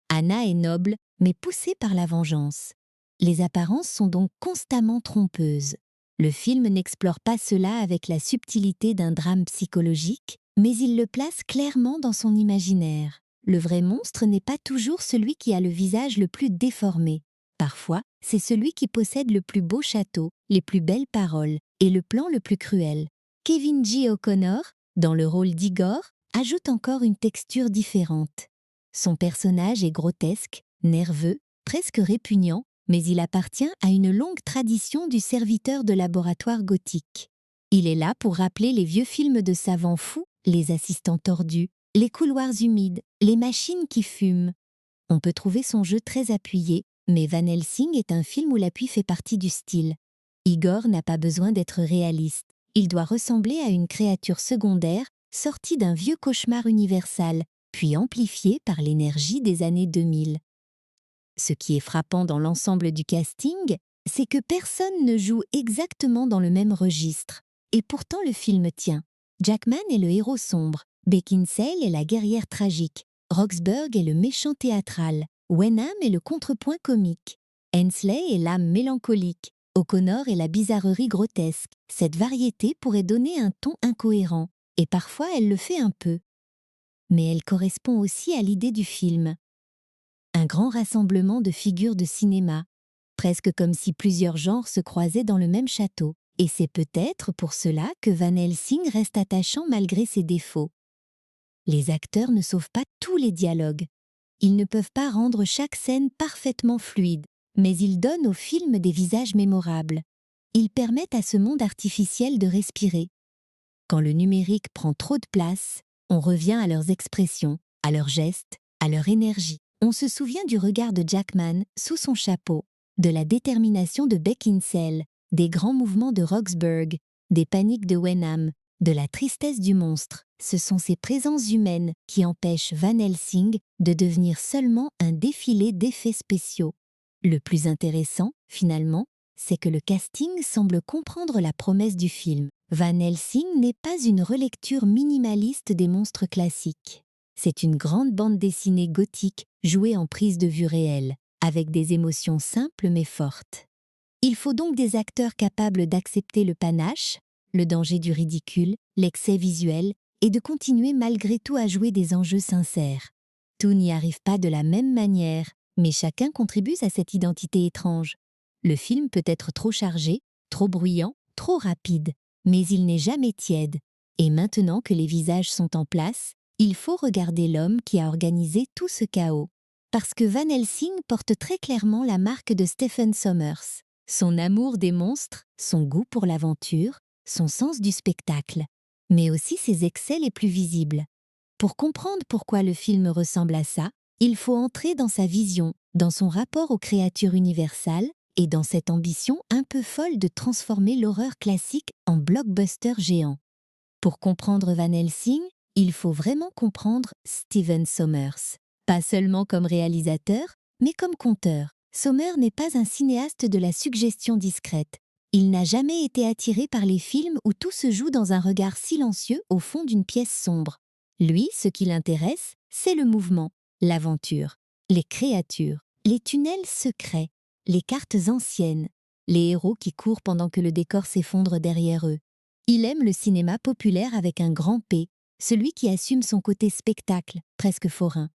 Anna est noble, mais poussée par la vengeance. Les apparences sont donc constamment trompeuses. Le film n'explore pas cela avec la subtilité d'un drame psychologique, mais il le place clairement dans son imaginaire. Le vrai monstre n'est pas toujours celui qui a le visage le plus déformé. Parfois, c'est celui qui possède le plus beau château, les plus belles paroles et le plan le plus cruel. Kevin J. O'Connor, dans le rôle d'Igor, ajoute encore une texture différente. Son personnage est grotesque, nerveux, presque répugnant, mais il appartient à une longue tradition du serviteur de laboratoire gothique. Il est là pour rappeler les vieux films de savants fous, les assistants tordus, les couloirs humides, les machines qui fument. On peut trouver son jeu très appuyé, mais Van Helsing est un film où l'appui fait partie du style. Igor n'a pas besoin d'être réaliste. Il doit ressembler à une créature secondaire sortie d'un vieux cauchemar universal, puis amplifiée par l'énergie des années 2000. Ce qui est frappant dans l'ensemble du casting, c'est que personne ne joue exactement dans le même registre. Et pourtant le film tient. Jackman est le héros sombre, Beckinsale est la guerrière tragique, Roxburgh est le méchant théâtral, Wenham est le contrepoint comique, Hensley est l'âme mélancolique, O'Connor est la bizarrerie grotesque. Cette variété pourrait donner un ton incohérent, et parfois elle le fait un peu. Mais elle correspond aussi à l'idée du film. Un grand rassemblement de figures de cinéma, presque comme si plusieurs genres se croisaient dans le même château. Et c'est peut-être pour cela que Van Helsing reste attachant malgré ses défauts. Les acteurs ne sauvent pas tous les dialogues. Ils ne peuvent pas rendre chaque scène parfaitement fluide, mais ils donnent au film des visages mémorables. Ils permettent à ce monde artificiel de respirer. Quand le numérique prend trop de place, on revient à leurs expressions, à leurs gestes, à leur énergie. On se souvient du regard de Jackman sous son chapeau, de la détermination de Beckinsale, des grands mouvements de Roxburgh, des paniques de Wenham, de la tristesse du monstre. Ce sont ces présences humaines qui empêchent Van Helsing de devenir seulement un défilé d'effets spéciaux. Le plus intéressant, finalement, c'est que le casting semble comprendre la promesse du film. Van Helsing n'est pas une relecture minimaliste des monstres classiques. C'est une grande bande dessinée gothique jouée en prise de vue réelle, avec des émotions simples mais fortes. Il faut donc des acteurs capables d'accepter le panache, le danger du ridicule, l'excès visuel, et de continuer malgré tout à jouer des enjeux sincères. Tout n'y arrive pas de la même manière, mais chacun contribue à cette identité étrange. Le film peut être trop chargé, trop bruyant, trop rapide, mais il n'est jamais tiède. Et maintenant que les visages sont en place, il faut regarder l'homme qui a organisé tout ce chaos. Parce que Van Helsing porte très clairement la marque de Stephen Sommers. Son amour des monstres, son goût pour l'aventure, son sens du spectacle, mais aussi ses excès les plus visibles. Pour comprendre pourquoi le film ressemble à ça, il faut entrer dans sa vision, dans son rapport aux créatures universelles et dans cette ambition un peu folle de transformer l'horreur classique en blockbuster géant. Pour comprendre Van Helsing, il faut vraiment comprendre Steven Sommers. Pas seulement comme réalisateur, mais comme conteur. Sommer n'est pas un cinéaste de la suggestion discrète. Il n'a jamais été attiré par les films où tout se joue dans un regard silencieux au fond d'une pièce sombre. Lui, ce qui l'intéresse, c'est le mouvement, l'aventure, les créatures, les tunnels secrets, les cartes anciennes, les héros qui courent pendant que le décor s'effondre derrière eux. Il aime le cinéma populaire avec un grand P, celui qui assume son côté spectacle, presque forain.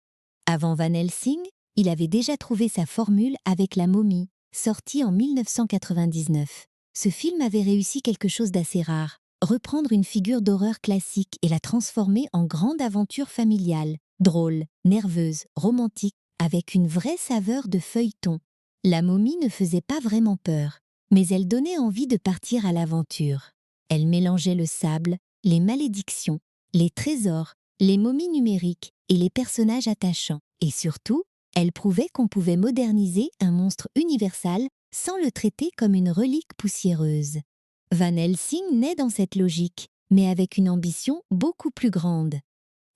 Avant Van Helsing, il avait déjà trouvé sa formule avec La Momie, sortie en 1999. Ce film avait réussi quelque chose d'assez rare, reprendre une figure d'horreur classique et la transformer en grande aventure familiale, drôle, nerveuse, romantique, avec une vraie saveur de feuilleton. La Momie ne faisait pas vraiment peur, mais elle donnait envie de partir à l'aventure. Elle mélangeait le sable, les malédictions, les trésors, les momies numériques et les personnages attachants. Et surtout, elle prouvait qu'on pouvait moderniser un monstre universal sans le traiter comme une relique poussiéreuse. Van Helsing naît dans cette logique, mais avec une ambition beaucoup plus grande.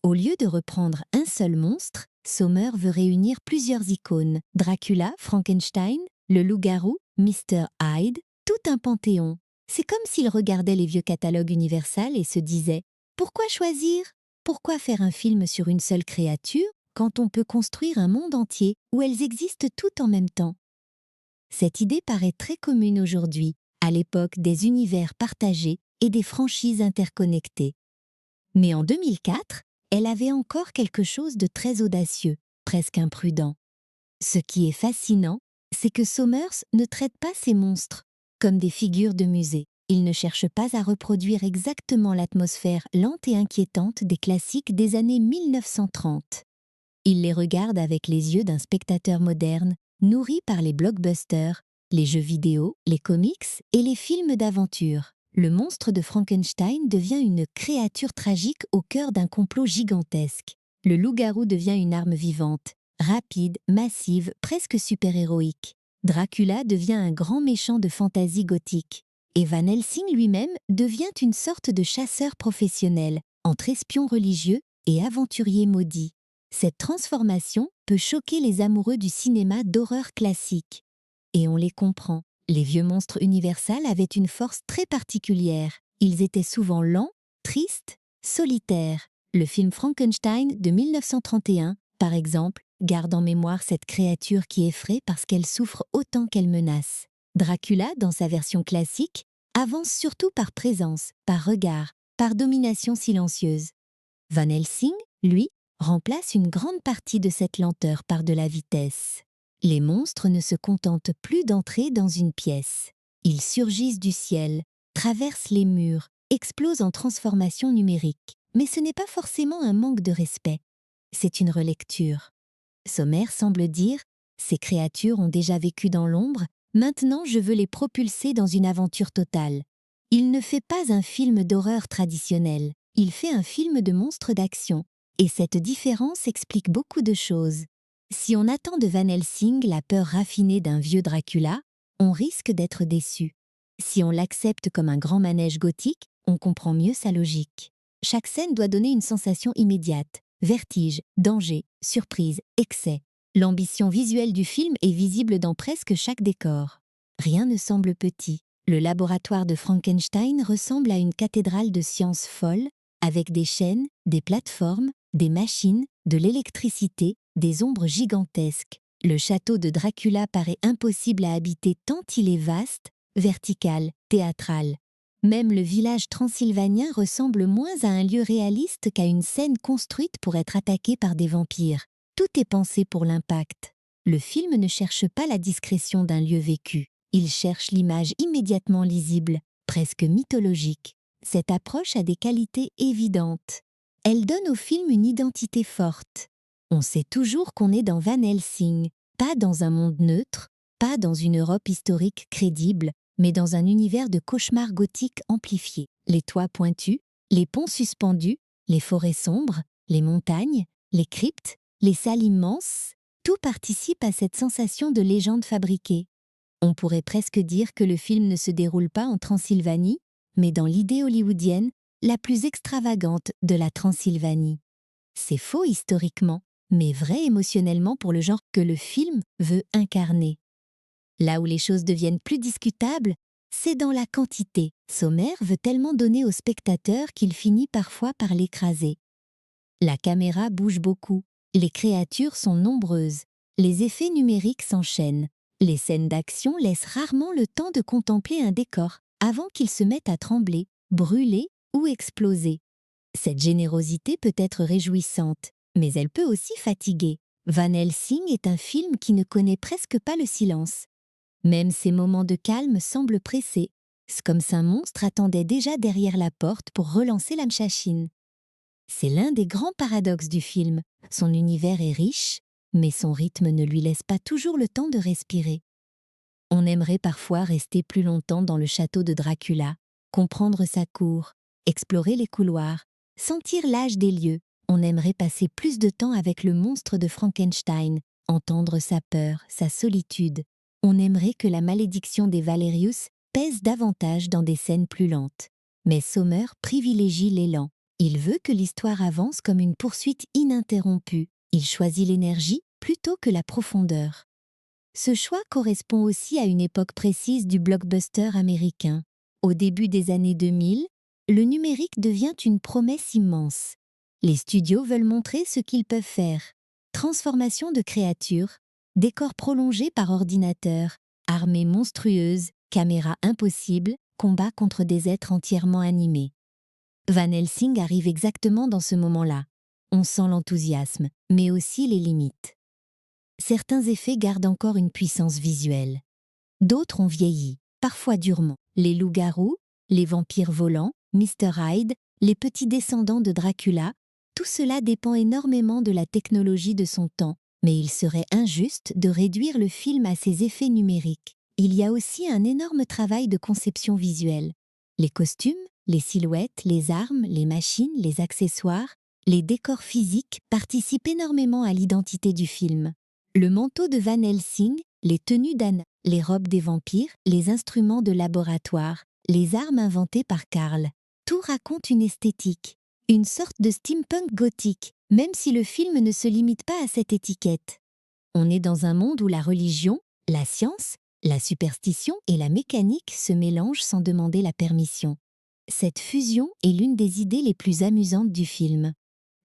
Au lieu de reprendre un seul monstre, Sommer veut réunir plusieurs icônes, Dracula, Frankenstein, le loup-garou, Mr. Hyde, tout un panthéon. C'est comme s'il regardait les vieux catalogues universels et se disait « Pourquoi choisir ? Pourquoi faire un film sur une seule créature quand on peut construire un monde entier où elles existent toutes en même temps ?» Cette idée paraît très commune aujourd'hui, à l'époque des univers partagés et des franchises interconnectées. Mais en 2004, elle avait encore quelque chose de très audacieux, presque imprudent. Ce qui est fascinant, c'est que Sommers ne traite pas ces monstres comme des figures de musée. Il ne cherche pas à reproduire exactement l'atmosphère lente et inquiétante des classiques des années 1930. Il les regarde avec les yeux d'un spectateur moderne, nourri par les blockbusters, les jeux vidéo, les comics et les films d'aventure. Le monstre de Frankenstein devient une créature tragique au cœur d'un complot gigantesque. Le loup-garou devient une arme vivante, rapide, massive, presque super-héroïque. Dracula devient un grand méchant de fantaisie gothique. Et Van Helsing lui-même devient une sorte de chasseur professionnel, entre espion religieux et aventurier maudit. Cette transformation peut choquer les amoureux du cinéma d'horreur classique. Et on les comprend. Les vieux monstres universels avaient une force très particulière. Ils étaient souvent lents, tristes, solitaires. Le film Frankenstein de 1931, par exemple, garde en mémoire cette créature qui effraie parce qu'elle souffre autant qu'elle menace. Dracula, dans sa version classique, avance surtout par présence, par regard, par domination silencieuse. Van Helsing, lui, remplace une grande partie de cette lenteur par de la vitesse. Les monstres ne se contentent plus d'entrer dans une pièce. Ils surgissent du ciel, traversent les murs, explosent en transformation numérique. Mais ce n'est pas forcément un manque de respect. C'est une relecture. Sommer semble dire « Ces créatures ont déjà vécu dans l'ombre, maintenant je veux les propulser dans une aventure totale ». Il ne fait pas un film d'horreur traditionnel, il fait un film de monstres d'action. Et cette différence explique beaucoup de choses. Si on attend de Van Helsing la peur raffinée d'un vieux Dracula, on risque d'être déçu. Si on l'accepte comme un grand manège gothique, on comprend mieux sa logique. Chaque scène doit donner une sensation immédiate. Vertige, danger, surprise, excès. L'ambition visuelle du film est visible dans presque chaque décor. Rien ne semble petit. Le laboratoire de Frankenstein ressemble à une cathédrale de science folle, avec des chaînes, des plateformes, des machines, de l'électricité, des ombres gigantesques. Le château de Dracula paraît impossible à habiter tant il est vaste, vertical, théâtral. Même le village transylvanien ressemble moins à un lieu réaliste qu'à une scène construite pour être attaquée par des vampires. Tout est pensé pour l'impact. Le film ne cherche pas la discrétion d'un lieu vécu. Il cherche l'image immédiatement lisible, presque mythologique. Cette approche a des qualités évidentes. Elle donne au film une identité forte. On sait toujours qu'on est dans Van Helsing, pas dans un monde neutre, Pas dans une Europe historique crédible, mais dans un univers de cauchemars gothiques amplifiés. Les toits pointus, les ponts suspendus, les forêts sombres, les montagnes, les cryptes, les salles immenses, tout participe à cette sensation de légende fabriquée. On pourrait presque dire que le film ne se déroule pas en Transylvanie, mais dans l'idée hollywoodienne la plus extravagante de la Transylvanie. C'est faux historiquement, mais vrai émotionnellement pour le genre que le film veut incarner. Là où les choses deviennent plus discutables, c'est dans la quantité. Sommer veut tellement donner au spectateur qu'il finit parfois par l'écraser. La caméra bouge beaucoup, les créatures sont nombreuses, les effets numériques s'enchaînent. Les scènes d'action laissent rarement le temps de contempler un décor avant qu'il se mette à trembler, brûler ou exploser. Cette générosité peut être réjouissante, mais elle peut aussi fatiguer. Van Helsing est un film qui ne connaît presque pas le silence. Même ces moments de calme semblent pressés, comme si un monstre attendait déjà derrière la porte pour relancer la machine. C'est l'un des grands paradoxes du film. Son univers est riche, mais son rythme ne lui laisse pas toujours le temps de respirer. On aimerait parfois rester plus longtemps dans le château de Dracula, comprendre sa cour, explorer les couloirs, sentir l'âge des lieux. On aimerait passer plus de temps avec le monstre de Frankenstein, entendre sa peur, sa solitude. On aimerait que la malédiction des Valerius pèse davantage dans des scènes plus lentes. Mais Sommer privilégie l'élan. Il veut que l'histoire avance comme une poursuite ininterrompue. Il choisit l'énergie plutôt que la profondeur. Ce choix correspond aussi à une époque précise du blockbuster américain. Au début des années 2000, le numérique devient une promesse immense. Les studios veulent montrer ce qu'ils peuvent faire. Transformation de créatures, décors prolongés par ordinateur, armées monstrueuses, caméras impossibles, combats contre des êtres entièrement animés. Van Helsing arrive exactement dans ce moment-là. On sent l'enthousiasme, mais aussi les limites. Certains effets gardent encore une puissance visuelle. D'autres ont vieilli, parfois durement. Les loups-garous, les vampires volants, Mr. Hyde, les petits descendants de Dracula, tout cela dépend énormément de la technologie de son temps, mais il serait injuste de réduire le film à ses effets numériques. Il y a aussi un énorme travail de conception visuelle. Les costumes, les silhouettes, les armes, les machines, les accessoires, les décors physiques participent énormément à l'identité du film. Le manteau de Van Helsing, les tenues d'Anna, les robes des vampires, les instruments de laboratoire, les armes inventées par Karl. Tout raconte une esthétique, une sorte de steampunk gothique, même si le film ne se limite pas à cette étiquette. On est dans un monde où la religion, la science, la superstition et la mécanique se mélangent sans demander la permission. Cette fusion est l'une des idées les plus amusantes du film.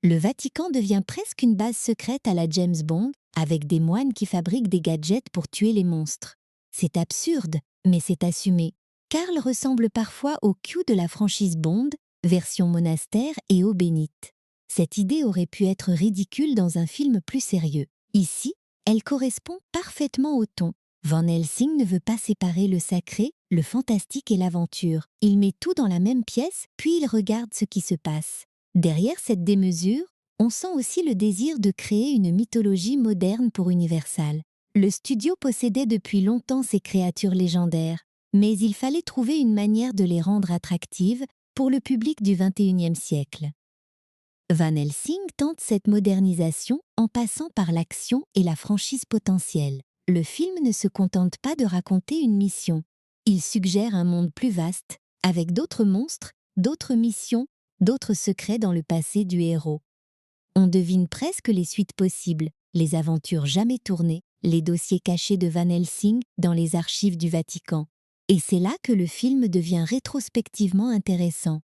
Le Vatican devient presque une base secrète à la James Bond, avec des moines qui fabriquent des gadgets pour tuer les monstres. C'est absurde, mais c'est assumé. Karl ressemble parfois au Q de la franchise Bond, version monastère et eau bénite. Cette idée aurait pu être ridicule dans un film plus sérieux. Ici, elle correspond parfaitement au ton. Van Helsing ne veut pas séparer le sacré, le fantastique et l'aventure. Il met tout dans la même pièce, puis il regarde ce qui se passe. Derrière cette démesure, on sent aussi le désir de créer une mythologie moderne pour Universal. Le studio possédait depuis longtemps ces créatures légendaires, mais il fallait trouver une manière de les rendre attractives pour le public du XXIe siècle. Van Helsing tente cette modernisation en passant par l'action et la franchise potentielle. Le film ne se contente pas de raconter une mission. Il suggère un monde plus vaste, avec d'autres monstres, d'autres missions, d'autres secrets dans le passé du héros. On devine presque les suites possibles, les aventures jamais tournées, les dossiers cachés de Van Helsing dans les archives du Vatican. Et c'est là que le film devient rétrospectivement intéressant.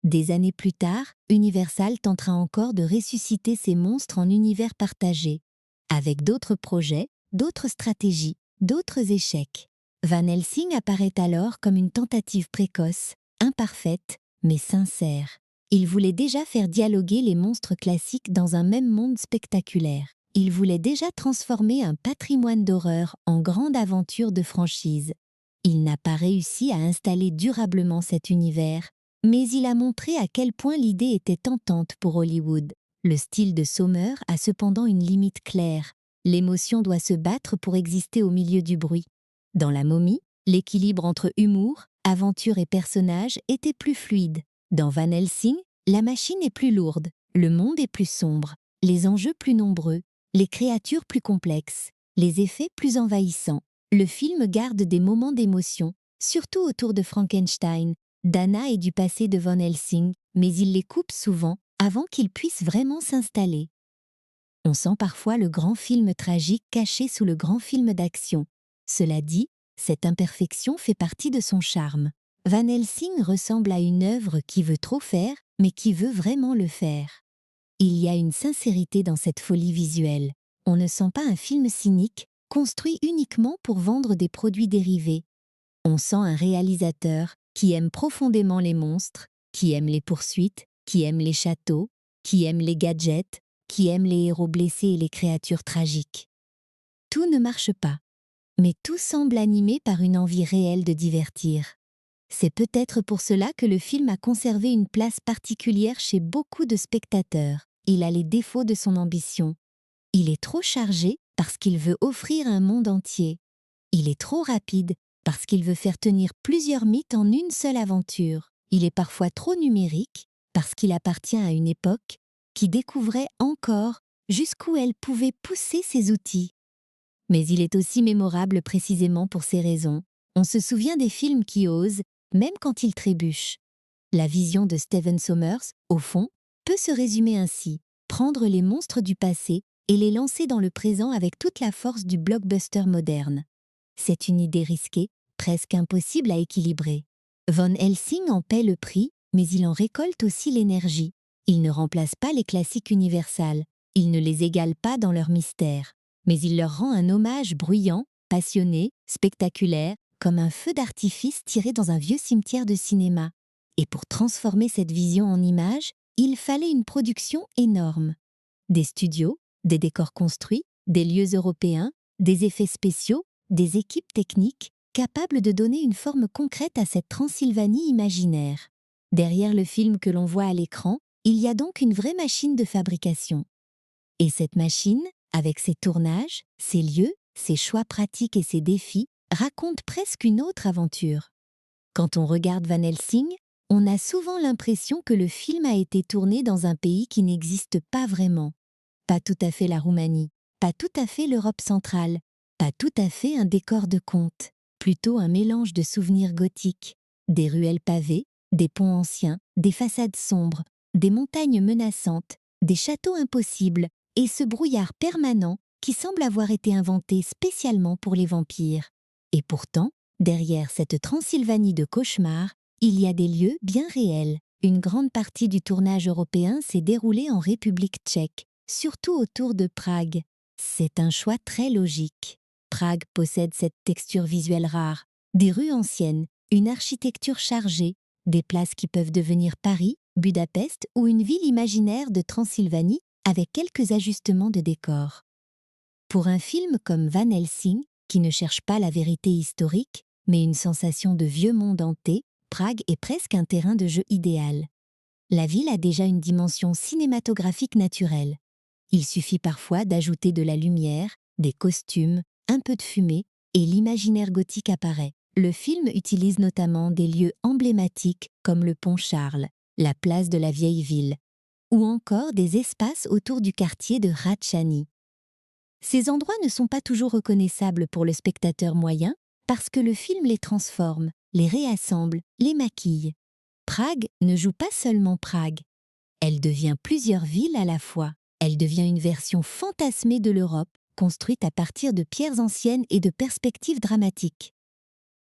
Des années plus tard, Universal tentera encore de ressusciter ces monstres en univers partagé, avec d'autres projets, d'autres stratégies, d'autres échecs. Van Helsing apparaît alors comme une tentative précoce, imparfaite, mais sincère. Il voulait déjà faire dialoguer les monstres classiques dans un même monde spectaculaire. Il voulait déjà transformer un patrimoine d'horreur en grande aventure de franchise. Il n'a pas réussi à installer durablement cet univers, mais il a montré à quel point l'idée était tentante pour Hollywood. Le style de Sommer a cependant une limite claire. L'émotion doit se battre pour exister au milieu du bruit. Dans La Momie, l'équilibre entre humour, aventure et personnage était plus fluide. Dans Van Helsing, la machine est plus lourde, le monde est plus sombre, les enjeux plus nombreux, les créatures plus complexes, les effets plus envahissants. Le film garde des moments d'émotion, surtout autour de Frankenstein, d'Anna et du passé de Van Helsing, mais il les coupe souvent avant qu'ils puissent vraiment s'installer. On sent parfois le grand film tragique caché sous le grand film d'action. Cela dit, cette imperfection fait partie de son charme. Van Helsing ressemble à une œuvre qui veut trop faire, mais qui veut vraiment le faire. Il y a une sincérité dans cette folie visuelle. On ne sent pas un film cynique, construit uniquement pour vendre des produits dérivés. On sent un réalisateur qui aime profondément les monstres, qui aime les poursuites, qui aime les châteaux, qui aime les gadgets, qui aime les héros blessés et les créatures tragiques. Tout ne marche pas, mais tout semble animé par une envie réelle de divertir. C'est peut-être pour cela que le film a conservé une place particulière chez beaucoup de spectateurs. Il a les défauts de son ambition. Il est trop chargé parce qu'il veut offrir un monde entier. Il est trop rapide parce qu'il veut faire tenir plusieurs mythes en une seule aventure. Il est parfois trop numérique parce qu'il appartient à une époque qui découvrait encore jusqu'où elle pouvait pousser ses outils. Mais il est aussi mémorable précisément pour ces raisons. On se souvient des films qui osent, même quand ils trébuchent. La vision de Stephen Sommers, au fond, peut se résumer ainsi: prendre les monstres du passé et les lancer dans le présent avec toute la force du blockbuster moderne. C'est une idée risquée, presque impossible à équilibrer. Van Helsing en paie le prix, mais il en récolte aussi l'énergie. Il ne remplace pas les classiques universels, il ne les égale pas dans leur mystère, mais il leur rend un hommage bruyant, passionné, spectaculaire, comme un feu d'artifice tiré dans un vieux cimetière de cinéma. Et pour transformer cette vision en image, il fallait une production énorme. Des studios, des décors construits, des lieux européens, des effets spéciaux, des équipes techniques capables de donner une forme concrète à cette Transylvanie imaginaire. Derrière le film que l'on voit à l'écran, il y a donc une vraie machine de fabrication. Et cette machine, avec ses tournages, ses lieux, ses choix pratiques et ses défis, raconte presque une autre aventure. Quand on regarde Van Helsing, on a souvent l'impression que le film a été tourné dans un pays qui n'existe pas vraiment. Pas tout à fait la Roumanie, pas tout à fait l'Europe centrale, pas tout à fait un décor de conte, plutôt un mélange de souvenirs gothiques, des ruelles pavées, des ponts anciens, des façades sombres, des montagnes menaçantes, des châteaux impossibles et ce brouillard permanent qui semble avoir été inventé spécialement pour les vampires. Et pourtant, derrière cette Transylvanie de cauchemar, il y a des lieux bien réels. Une grande partie du tournage européen s'est déroulée en République tchèque, surtout autour de Prague. C'est un choix très logique. Prague possède cette texture visuelle rare, des rues anciennes, une architecture chargée, des places qui peuvent devenir Paris, Budapest ou une ville imaginaire de Transylvanie avec quelques ajustements de décor. Pour un film comme Van Helsing, qui ne cherche pas la vérité historique, mais une sensation de vieux monde hanté, Prague est presque un terrain de jeu idéal. La ville a déjà une dimension cinématographique naturelle. Il suffit parfois d'ajouter de la lumière, des costumes, un peu de fumée, et l'imaginaire gothique apparaît. Le film utilise notamment des lieux emblématiques comme le pont Charles, la place de la vieille ville, ou encore des espaces autour du quartier de Ratchani. Ces endroits ne sont pas toujours reconnaissables pour le spectateur moyen parce que le film les transforme, les réassemble, les maquille. Prague ne joue pas seulement Prague. Elle devient plusieurs villes à la fois. Elle devient une version fantasmée de l'Europe, construite à partir de pierres anciennes et de perspectives dramatiques.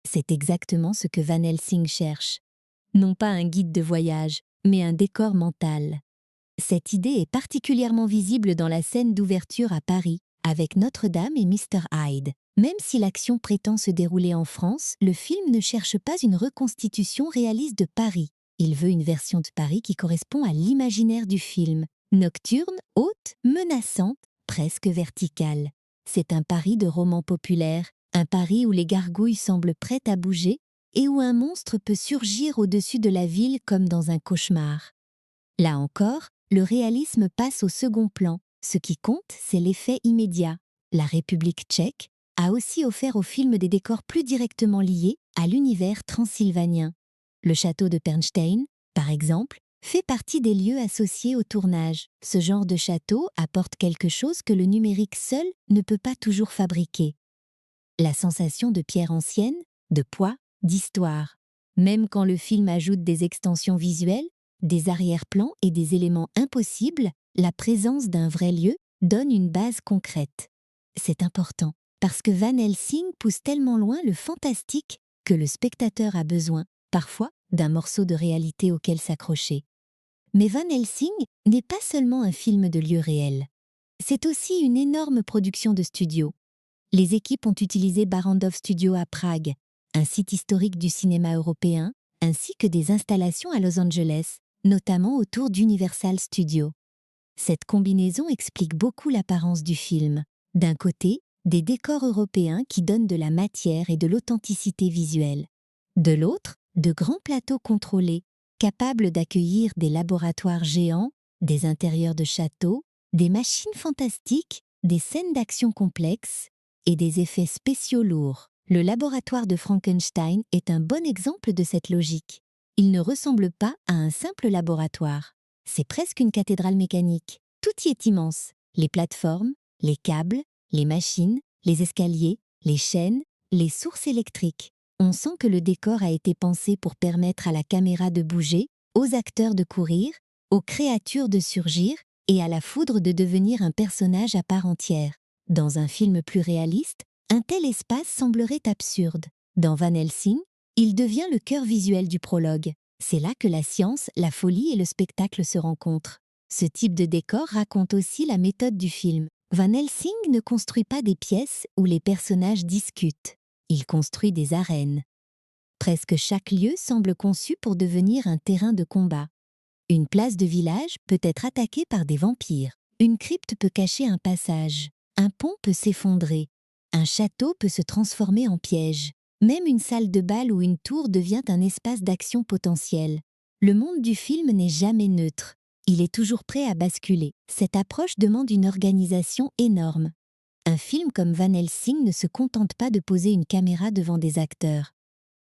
C'est exactement ce que Van Helsing cherche. Non pas un guide de voyage, mais un décor mental. Cette idée est particulièrement visible dans la scène d'ouverture à Paris, avec Notre-Dame et Mr. Hyde. Même si l'action prétend se dérouler en France, le film ne cherche pas une reconstitution réaliste de Paris. Il veut une version de Paris qui correspond à l'imaginaire du film. Nocturne, haute, menaçante, presque verticale. C'est un Paris de roman populaire, un Paris où les gargouilles semblent prêtes à bouger et où un monstre peut surgir au-dessus de la ville comme dans un cauchemar. Là encore, le réalisme passe au second plan. Ce qui compte, c'est l'effet immédiat. La République tchèque, a aussi offert au film des décors plus directement liés à l'univers transylvanien. Le château de Bernstein, par exemple, fait partie des lieux associés au tournage. Ce genre de château apporte quelque chose que le numérique seul ne peut pas toujours fabriquer. La sensation de pierre ancienne, de poids, d'histoire. Même quand le film ajoute des extensions visuelles, des arrière-plans et des éléments impossibles, la présence d'un vrai lieu donne une base concrète. C'est important, parce que Van Helsing pousse tellement loin le fantastique que le spectateur a besoin, parfois, d'un morceau de réalité auquel s'accrocher. Mais Van Helsing n'est pas seulement un film de lieu réel. C'est aussi une énorme production de studio. Les équipes ont utilisé Barrandov Studio à Prague, un site historique du cinéma européen, ainsi que des installations à Los Angeles, notamment autour d'Universal Studios. Cette combinaison explique beaucoup l'apparence du film. D'un côté, des décors européens qui donnent de la matière et de l'authenticité visuelle. De l'autre, de grands plateaux contrôlés, capables d'accueillir des laboratoires géants, des intérieurs de châteaux, des machines fantastiques, des scènes d'action complexes et des effets spéciaux lourds. Le laboratoire de Frankenstein est un bon exemple de cette logique. Il ne ressemble pas à un simple laboratoire. C'est presque une cathédrale mécanique. Tout y est immense. Les plateformes, les câbles, les machines, les escaliers, les chaînes, les sources électriques. On sent que le décor a été pensé pour permettre à la caméra de bouger, aux acteurs de courir, aux créatures de surgir et à la foudre de devenir un personnage à part entière. Dans un film plus réaliste, un tel espace semblerait absurde. Dans Van Helsing, il devient le cœur visuel du prologue. C'est là que la science, la folie et le spectacle se rencontrent. Ce type de décor raconte aussi la méthode du film. Van Helsing ne construit pas des pièces où les personnages discutent. Il construit des arènes. Presque chaque lieu semble conçu pour devenir un terrain de combat. Une place de village peut être attaquée par des vampires. Une crypte peut cacher un passage. Un pont peut s'effondrer. Un château peut se transformer en piège. Même une salle de bal ou une tour devient un espace d'action potentiel. Le monde du film n'est jamais neutre. Il est toujours prêt à basculer. Cette approche demande une organisation énorme. Un film comme Van Helsing ne se contente pas de poser une caméra devant des acteurs.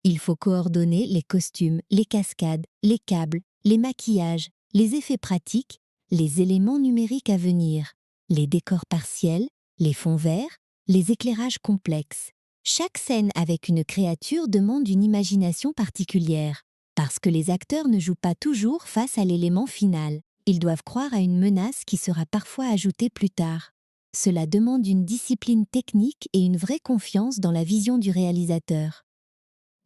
Il faut coordonner les costumes, les cascades, les câbles, les maquillages, les effets pratiques, les éléments numériques à venir, les décors partiels, les fonds verts, les éclairages complexes. Chaque scène avec une créature demande une imagination particulière, parce que les acteurs ne jouent pas toujours face à l'élément final. Ils doivent croire à une menace qui sera parfois ajoutée plus tard. Cela demande une discipline technique et une vraie confiance dans la vision du réalisateur.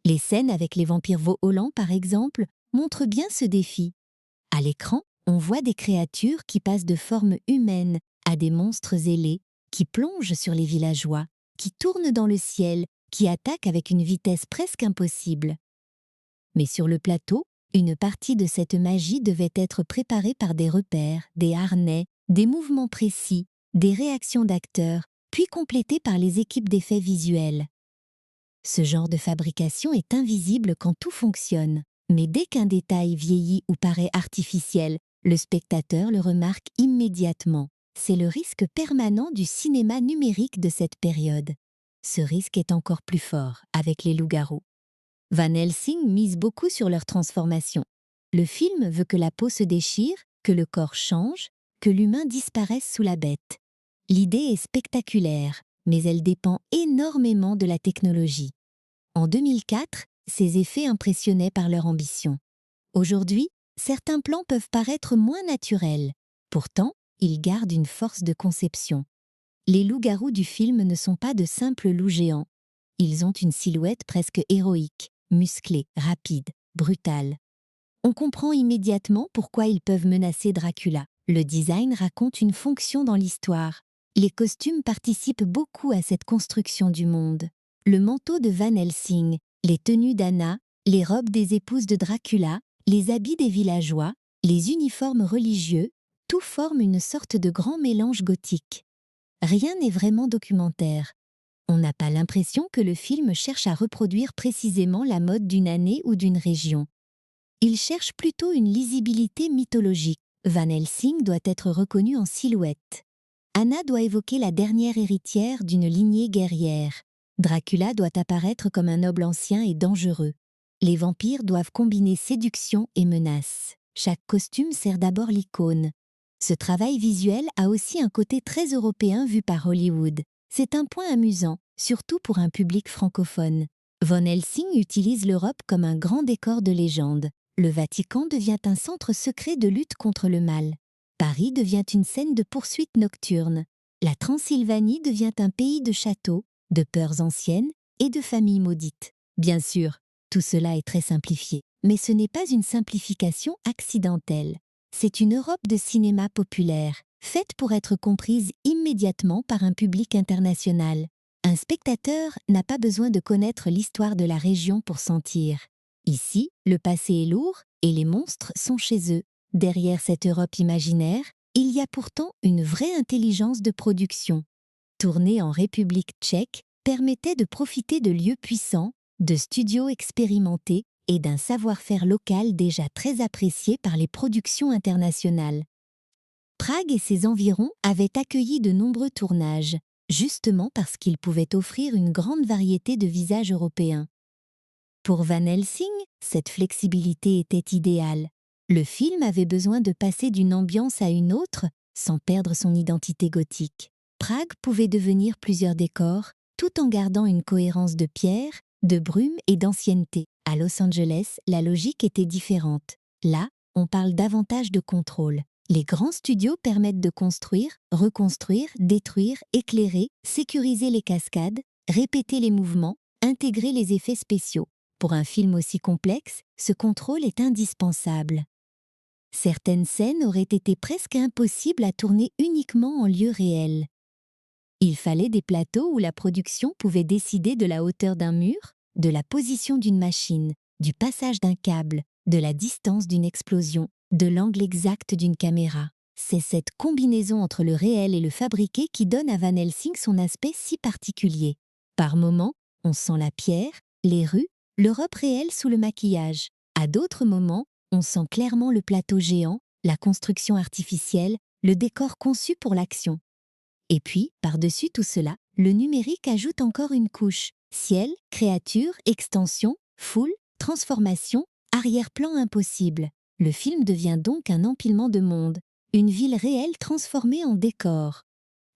Les scènes avec les vampires volants, par exemple, montrent bien ce défi. À l'écran, on voit des créatures qui passent de formes humaines à des monstres ailés, qui plongent sur les villageois, qui tournent dans le ciel, qui attaquent avec une vitesse presque impossible. Mais sur le plateau, une partie de cette magie devait être préparée par des repères, des harnais, des mouvements précis, des réactions d'acteurs, puis complétée par les équipes d'effets visuels. Ce genre de fabrication est invisible quand tout fonctionne, mais dès qu'un détail vieillit ou paraît artificiel, le spectateur le remarque immédiatement. C'est le risque permanent du cinéma numérique de cette période. Ce risque est encore plus fort avec les loups-garous. Van Helsing mise beaucoup sur leur transformation. Le film veut que la peau se déchire, que le corps change, que l'humain disparaisse sous la bête. L'idée est spectaculaire, mais elle dépend énormément de la technologie. En 2004, ces effets impressionnaient par leur ambition. Aujourd'hui, certains plans peuvent paraître moins naturels. Pourtant, ils gardent une force de conception. Les loups-garous du film ne sont pas de simples loups géants. Ils ont une silhouette presque héroïque, musclée, rapide, brutale. On comprend immédiatement pourquoi ils peuvent menacer Dracula. Le design raconte une fonction dans l'histoire. Les costumes participent beaucoup à cette construction du monde. Le manteau de Van Helsing, les tenues d'Anna, les robes des épouses de Dracula, les habits des villageois, les uniformes religieux, tout forme une sorte de grand mélange gothique. Rien n'est vraiment documentaire. On n'a pas l'impression que le film cherche à reproduire précisément la mode d'une année ou d'une région. Il cherche plutôt une lisibilité mythologique. Van Helsing doit être reconnu en silhouette. Anna doit évoquer la dernière héritière d'une lignée guerrière. Dracula doit apparaître comme un noble ancien et dangereux. Les vampires doivent combiner séduction et menace. Chaque costume sert d'abord l'icône. Ce travail visuel a aussi un côté très européen vu par Hollywood. C'est un point amusant, surtout pour un public francophone. Van Helsing utilise l'Europe comme un grand décor de légende. Le Vatican devient un centre secret de lutte contre le mal. Paris devient une scène de poursuite nocturne. La Transylvanie devient un pays de châteaux, de peurs anciennes et de familles maudites. Bien sûr, tout cela est très simplifié, mais ce n'est pas une simplification accidentelle. C'est une Europe de cinéma populaire, faite pour être comprise immédiatement par un public international. Un spectateur n'a pas besoin de connaître l'histoire de la région pour sentir. Ici, le passé est lourd et les monstres sont chez eux. Derrière cette Europe imaginaire, il y a pourtant une vraie intelligence de production. Tourner en République tchèque permettait de profiter de lieux puissants, de studios expérimentés et d'un savoir-faire local déjà très apprécié par les productions internationales. Prague et ses environs avaient accueilli de nombreux tournages, justement parce qu'ils pouvaient offrir une grande variété de visages européens. Pour Van Helsing, cette flexibilité était idéale. Le film avait besoin de passer d'une ambiance à une autre sans perdre son identité gothique. Prague pouvait devenir plusieurs décors, tout en gardant une cohérence de pierre, de brume et d'ancienneté. À Los Angeles, la logique était différente. Là, on parle davantage de contrôle. Les grands studios permettent de construire, reconstruire, détruire, éclairer, sécuriser les cascades, répéter les mouvements, intégrer les effets spéciaux. Pour un film aussi complexe, ce contrôle est indispensable. Certaines scènes auraient été presque impossibles à tourner uniquement en lieu réel. Il fallait des plateaux où la production pouvait décider de la hauteur d'un mur, de la position d'une machine, du passage d'un câble, de la distance d'une explosion, de l'angle exact d'une caméra. C'est cette combinaison entre le réel et le fabriqué qui donne à Van Helsing son aspect si particulier. Par moments, on sent la pierre, les rues, l'Europe réelle sous le maquillage. À d'autres moments, on sent clairement le plateau géant, la construction artificielle, le décor conçu pour l'action. Et puis, par-dessus tout cela, le numérique ajoute encore une couche. Ciel, créature, extension, foule, transformation, arrière-plan impossible. Le film devient donc un empilement de mondes, une ville réelle transformée en décor.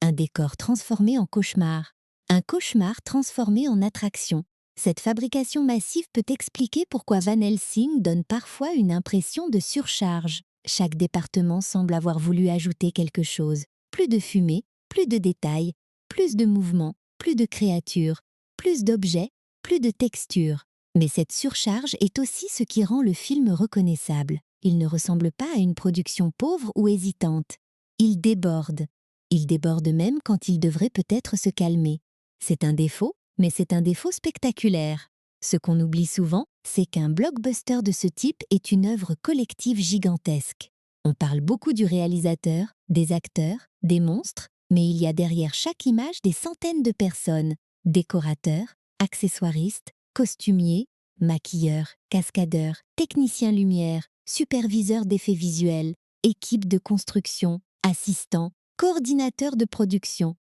Un décor transformé en cauchemar. Un cauchemar transformé en attraction. Cette fabrication massive peut expliquer pourquoi Van Helsing donne parfois une impression de surcharge. Chaque département semble avoir voulu ajouter quelque chose. Plus de fumée, plus de détails, plus de mouvements, plus de créatures, plus d'objets, plus de textures. Mais cette surcharge est aussi ce qui rend le film reconnaissable. Il ne ressemble pas à une production pauvre ou hésitante. Il déborde. Il déborde même quand il devrait peut-être se calmer. C'est un défaut, mais c'est un défaut spectaculaire. Ce qu'on oublie souvent, c'est qu'un blockbuster de ce type est une œuvre collective gigantesque. On parle beaucoup du réalisateur, des acteurs, des monstres, mais il y a derrière chaque image des centaines de personnes, décorateurs, accessoiristes, costumiers, maquilleurs, cascadeurs, techniciens lumière, superviseurs d'effets visuels, équipes de construction, assistants, coordinateurs de production.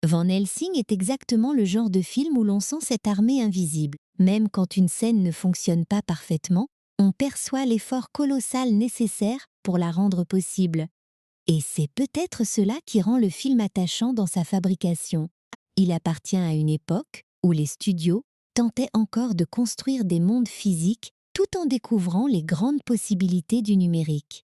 Van Helsing est exactement le genre de film où l'on sent cette armée invisible. Même quand une scène ne fonctionne pas parfaitement, on perçoit l'effort colossal nécessaire pour la rendre possible. Et c'est peut-être cela qui rend le film attachant dans sa fabrication. Il appartient à une époque où les studios tentaient encore de construire des mondes physiques tout en découvrant les grandes possibilités du numérique.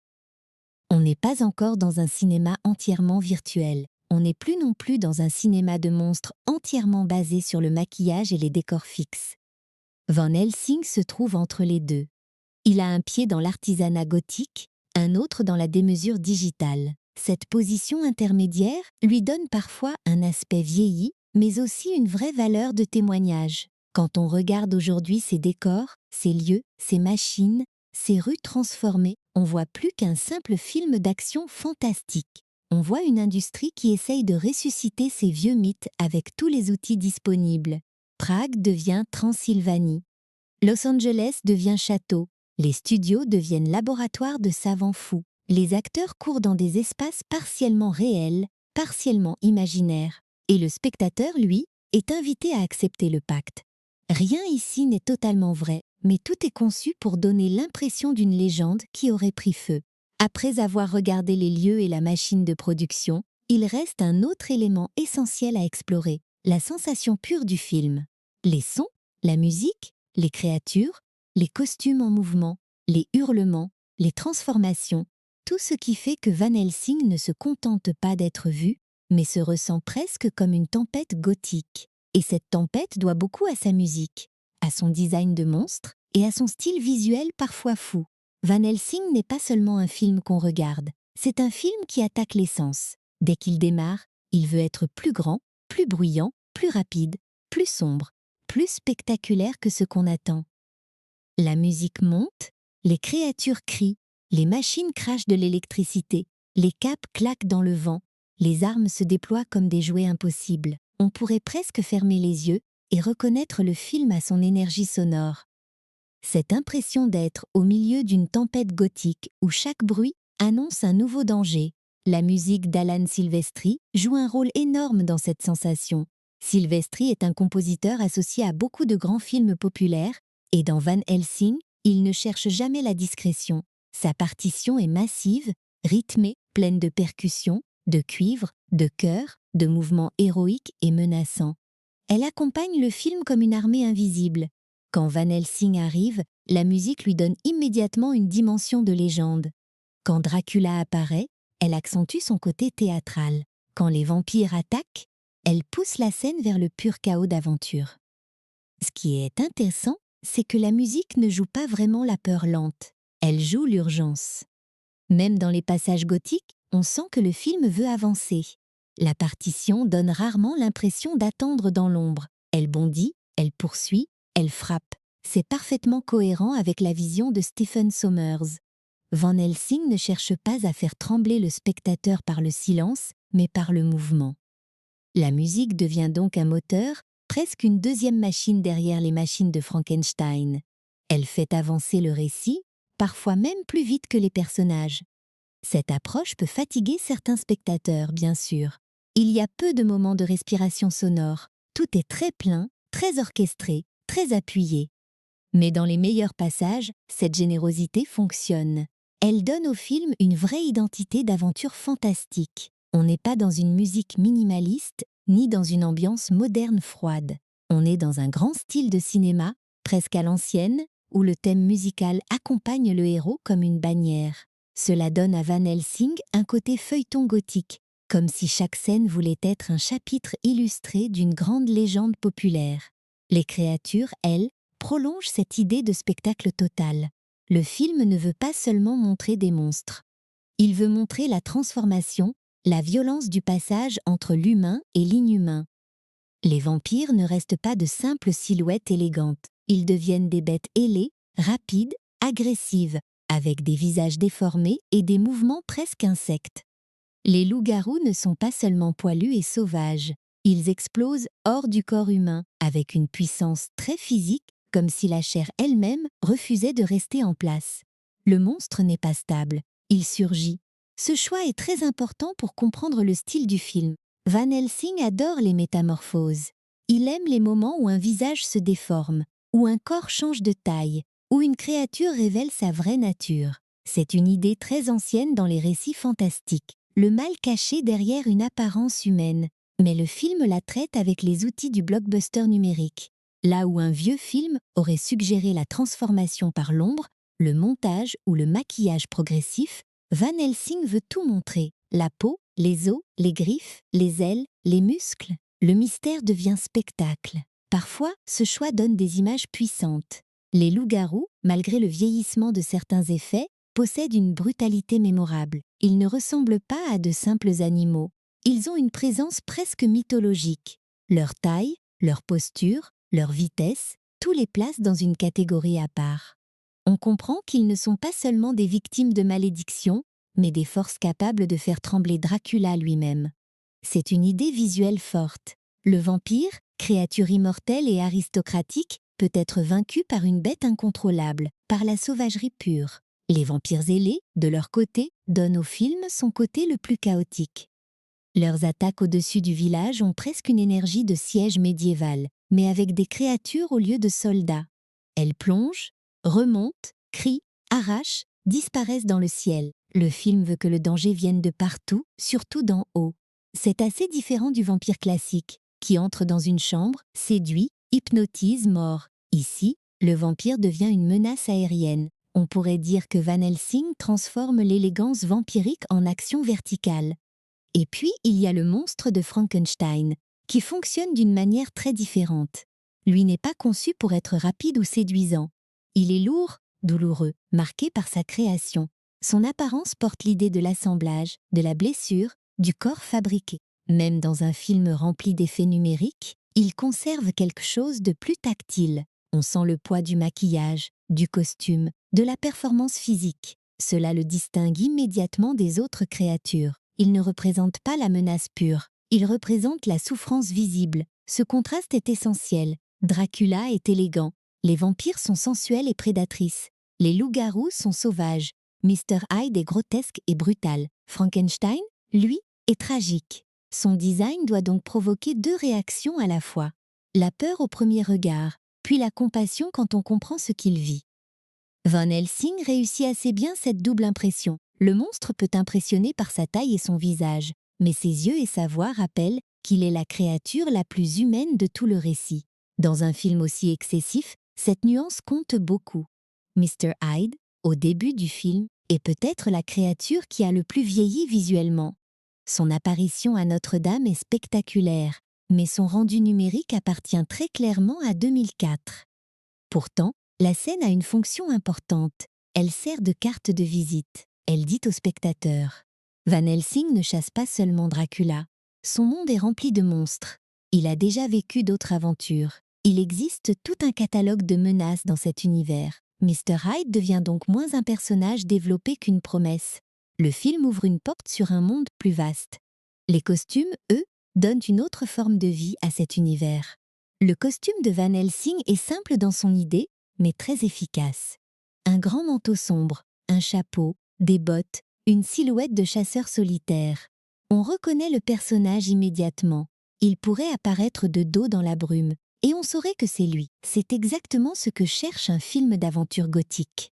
On n'est pas encore dans un cinéma entièrement virtuel. On n'est plus non plus dans un cinéma de monstres entièrement basé sur le maquillage et les décors fixes. Van Helsing se trouve entre les deux. Il a un pied dans l'artisanat gothique, un autre dans la démesure digitale. Cette position intermédiaire lui donne parfois un aspect vieilli, mais aussi une vraie valeur de témoignage. Quand on regarde aujourd'hui ces décors, ces lieux, ces machines, ces rues transformées, on voit plus qu'un simple film d'action fantastique. On voit une industrie qui essaye de ressusciter ces vieux mythes avec tous les outils disponibles. Prague devient Transylvanie. Los Angeles devient château. Les studios deviennent laboratoires de savants fous. Les acteurs courent dans des espaces partiellement réels, partiellement imaginaire, et le spectateur, lui, est invité à accepter le pacte. Rien ici n'est totalement vrai, mais tout est conçu pour donner l'impression d'une légende qui aurait pris feu. Après avoir regardé les lieux et la machine de production, il reste un autre élément essentiel à explorer, la sensation pure du film. Les sons, la musique, les créatures, les costumes en mouvement, les hurlements, les transformations, tout ce qui fait que Van Helsing ne se contente pas d'être vu, mais se ressent presque comme une tempête gothique. Et cette tempête doit beaucoup à sa musique, à son design de monstre et à son style visuel parfois fou. Van Helsing n'est pas seulement un film qu'on regarde, c'est un film qui attaque les sens. Dès qu'il démarre, il veut être plus grand, plus bruyant, plus rapide, plus sombre, plus spectaculaire que ce qu'on attend. La musique monte, les créatures crient, les machines crachent de l'électricité, les capes claquent dans le vent, les armes se déploient comme des jouets impossibles. On pourrait presque fermer les yeux et reconnaître le film à son énergie sonore. Cette impression d'être au milieu d'une tempête gothique où chaque bruit annonce un nouveau danger. La musique d'Alan Silvestri joue un rôle énorme dans cette sensation. Silvestri est un compositeur associé à beaucoup de grands films populaires, et dans Van Helsing, il ne cherche jamais la discrétion. Sa partition est massive, rythmée, pleine de percussions, de cuivres, de chœurs, de mouvements héroïques et menaçants. Elle accompagne le film comme une armée invisible. Quand Van Helsing arrive, la musique lui donne immédiatement une dimension de légende. Quand Dracula apparaît, elle accentue son côté théâtral. Quand les vampires attaquent, elle pousse la scène vers le pur chaos d'aventure. Ce qui est intéressant, c'est que la musique ne joue pas vraiment la peur lente, elle joue l'urgence. Même dans les passages gothiques, on sent que le film veut avancer. La partition donne rarement l'impression d'attendre dans l'ombre. Elle bondit, elle poursuit, elle frappe. C'est parfaitement cohérent avec la vision de Stephen Sommers. Van Helsing ne cherche pas à faire trembler le spectateur par le silence, mais par le mouvement. La musique devient donc un moteur, presque une deuxième machine derrière les machines de Frankenstein. Elle fait avancer le récit, parfois même plus vite que les personnages. Cette approche peut fatiguer certains spectateurs, bien sûr. Il y a peu de moments de respiration sonore. Tout est très plein, très orchestré, très appuyé. Mais dans les meilleurs passages, cette générosité fonctionne. Elle donne au film une vraie identité d'aventure fantastique. On n'est pas dans une musique minimaliste, ni dans une ambiance moderne froide. On est dans un grand style de cinéma, presque à l'ancienne, où le thème musical accompagne le héros comme une bannière. Cela donne à Van Helsing un côté feuilleton gothique, comme si chaque scène voulait être un chapitre illustré d'une grande légende populaire. Les créatures, elles, prolongent cette idée de spectacle total. Le film ne veut pas seulement montrer des monstres. Il veut montrer la transformation, la violence du passage entre l'humain et l'inhumain. Les vampires ne restent pas de simples silhouettes élégantes. Ils deviennent des bêtes ailées, rapides, agressives, avec des visages déformés et des mouvements presque insectes. Les loups-garous ne sont pas seulement poilus et sauvages. Ils explosent hors du corps humain, avec une puissance très physique, comme si la chair elle-même refusait de rester en place. Le monstre n'est pas stable, il surgit. Ce choix est très important pour comprendre le style du film. Van Helsing adore les métamorphoses. Il aime les moments où un visage se déforme, où un corps change de taille, où une créature révèle sa vraie nature. C'est une idée très ancienne dans les récits fantastiques, le mal caché derrière une apparence humaine. Mais le film la traite avec les outils du blockbuster numérique. Là où un vieux film aurait suggéré la transformation par l'ombre, le montage ou le maquillage progressif, Van Helsing veut tout montrer. La peau, les os, les griffes, les ailes, les muscles. Le mystère devient spectacle. Parfois, ce choix donne des images puissantes. Les loups-garous, malgré le vieillissement de certains effets, possèdent une brutalité mémorable. Ils ne ressemblent pas à de simples animaux. Ils ont une présence presque mythologique. Leur taille, leur posture, leur vitesse, tout les place dans une catégorie à part. On comprend qu'ils ne sont pas seulement des victimes de malédictions, mais des forces capables de faire trembler Dracula lui-même. C'est une idée visuelle forte. Le vampire, créature immortelle et aristocratique, peut être vaincu par une bête incontrôlable, par la sauvagerie pure. Les vampires ailés, de leur côté, donnent au film son côté le plus chaotique. Leurs attaques au-dessus du village ont presque une énergie de siège médiéval, mais avec des créatures au lieu de soldats. Elles plongent, remontent, crient, arrachent, disparaissent dans le ciel. Le film veut que le danger vienne de partout, surtout d'en haut. C'est assez différent du vampire classique, qui entre dans une chambre, séduit, hypnotise, mord. Ici, le vampire devient une menace aérienne. On pourrait dire que Van Helsing transforme l'élégance vampirique en action verticale. Et puis, il y a le monstre de Frankenstein, qui fonctionne d'une manière très différente. Lui n'est pas conçu pour être rapide ou séduisant. Il est lourd, douloureux, marqué par sa création. Son apparence porte l'idée de l'assemblage, de la blessure, du corps fabriqué. Même dans un film rempli d'effets numériques, il conserve quelque chose de plus tactile. On sent le poids du maquillage, du costume, de la performance physique. Cela le distingue immédiatement des autres créatures. Il ne représente pas la menace pure, il représente la souffrance visible. Ce contraste est essentiel. Dracula est élégant, les vampires sont sensuels et prédatrices, les loups-garous sont sauvages, Mr. Hyde est grotesque et brutal. Frankenstein, lui, est tragique. Son design doit donc provoquer deux réactions à la fois. La peur au premier regard, puis la compassion quand on comprend ce qu'il vit. Van Helsing réussit assez bien cette double impression. Le monstre peut impressionner par sa taille et son visage, mais ses yeux et sa voix rappellent qu'il est la créature la plus humaine de tout le récit. Dans un film aussi excessif, cette nuance compte beaucoup. Mr. Hyde, au début du film, est peut-être la créature qui a le plus vieilli visuellement. Son apparition à Notre-Dame est spectaculaire, mais son rendu numérique appartient très clairement à 2004. Pourtant, la scène a une fonction importante. Elle sert de carte de visite. Elle dit au spectateur: Van Helsing ne chasse pas seulement Dracula. Son monde est rempli de monstres. Il a déjà vécu d'autres aventures. Il existe tout un catalogue de menaces dans cet univers. Mr. Hyde devient donc moins un personnage développé qu'une promesse. Le film ouvre une porte sur un monde plus vaste. Les costumes, eux, donnent une autre forme de vie à cet univers. Le costume de Van Helsing est simple dans son idée, mais très efficace. Un grand manteau sombre, un chapeau, des bottes, une silhouette de chasseur solitaire. On reconnaît le personnage immédiatement. Il pourrait apparaître de dos dans la brume, et on saurait que c'est lui. C'est exactement ce que cherche un film d'aventure gothique.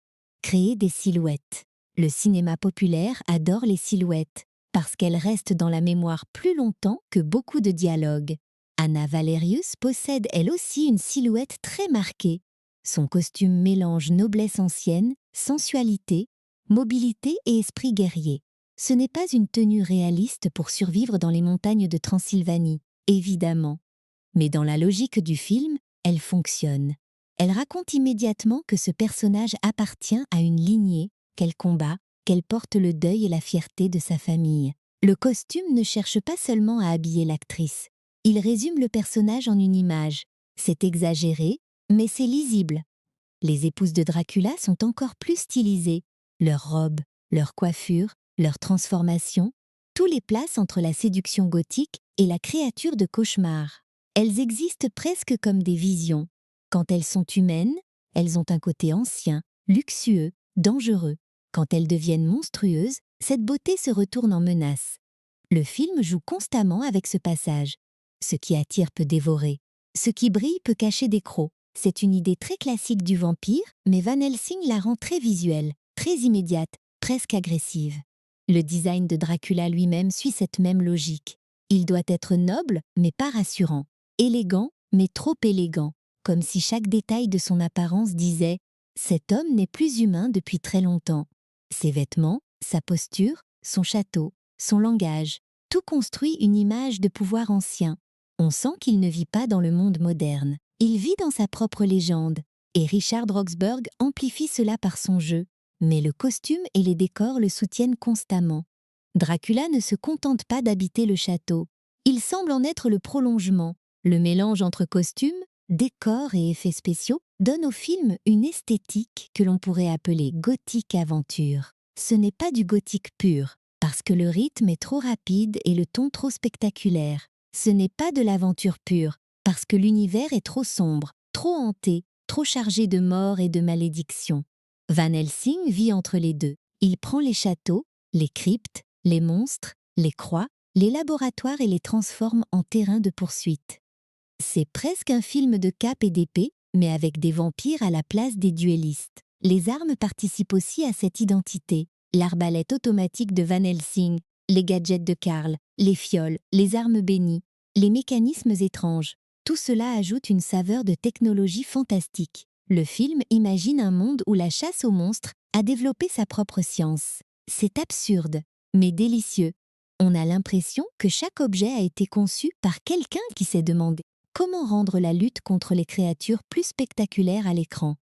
Créer des silhouettes. Le cinéma populaire adore les silhouettes, parce qu'elles restent dans la mémoire plus longtemps que beaucoup de dialogues. Anna Valerius possède elle aussi une silhouette très marquée. Son costume mélange noblesse ancienne, sensualité, mobilité et esprit guerrier. Ce n'est pas une tenue réaliste pour survivre dans les montagnes de Transylvanie, évidemment. Mais dans la logique du film, elle fonctionne. Elle raconte immédiatement que ce personnage appartient à une lignée, qu'elle combat, qu'elle porte le deuil et la fierté de sa famille. Le costume ne cherche pas seulement à habiller l'actrice. Il résume le personnage en une image. C'est exagéré, mais c'est lisible. Les épouses de Dracula sont encore plus stylisées. Leurs robes, leurs coiffures, leurs transformations, tout les place entre la séduction gothique et la créature de cauchemar. Elles existent presque comme des visions. Quand elles sont humaines, elles ont un côté ancien, luxueux, dangereux. Quand elles deviennent monstrueuses, cette beauté se retourne en menace. Le film joue constamment avec ce passage. Ce qui attire peut dévorer. Ce qui brille peut cacher des crocs. C'est une idée très classique du vampire, mais Van Helsing la rend très visuelle, très immédiate, presque agressive. Le design de Dracula lui-même suit cette même logique. Il doit être noble, mais pas rassurant. Élégant, mais trop élégant. Comme si chaque détail de son apparence disait « Cet homme n'est plus humain depuis très longtemps ». Ses vêtements, sa posture, son château, son langage, tout construit une image de pouvoir ancien. On sent qu'il ne vit pas dans le monde moderne. Il vit dans sa propre légende. Et Richard Roxburgh amplifie cela par son jeu. Mais le costume et les décors le soutiennent constamment. Dracula ne se contente pas d'habiter le château. Il semble en être le prolongement. Le mélange entre costumes, décors et effets spéciaux donne au film une esthétique que l'on pourrait appeler gothique aventure. Ce n'est pas du gothique pur, parce que le rythme est trop rapide et le ton trop spectaculaire. Ce n'est pas de l'aventure pure, parce que l'univers est trop sombre, trop hanté, trop chargé de mort et de malédiction. Van Helsing vit entre les deux. Il prend les châteaux, les cryptes, les monstres, les croix, les laboratoires et les transforme en terrain de poursuite. C'est presque un film de cap et d'épée, mais avec des vampires à la place des duellistes. Les armes participent aussi à cette identité. L'arbalète automatique de Van Helsing, les gadgets de Karl, les fioles, les armes bénies, les mécanismes étranges. Tout cela ajoute une saveur de technologie fantastique. Le film imagine un monde où la chasse aux monstres a développé sa propre science. C'est absurde, mais délicieux. On a l'impression que chaque objet a été conçu par quelqu'un qui s'est demandé comment rendre la lutte contre les créatures plus spectaculaire à l'écran.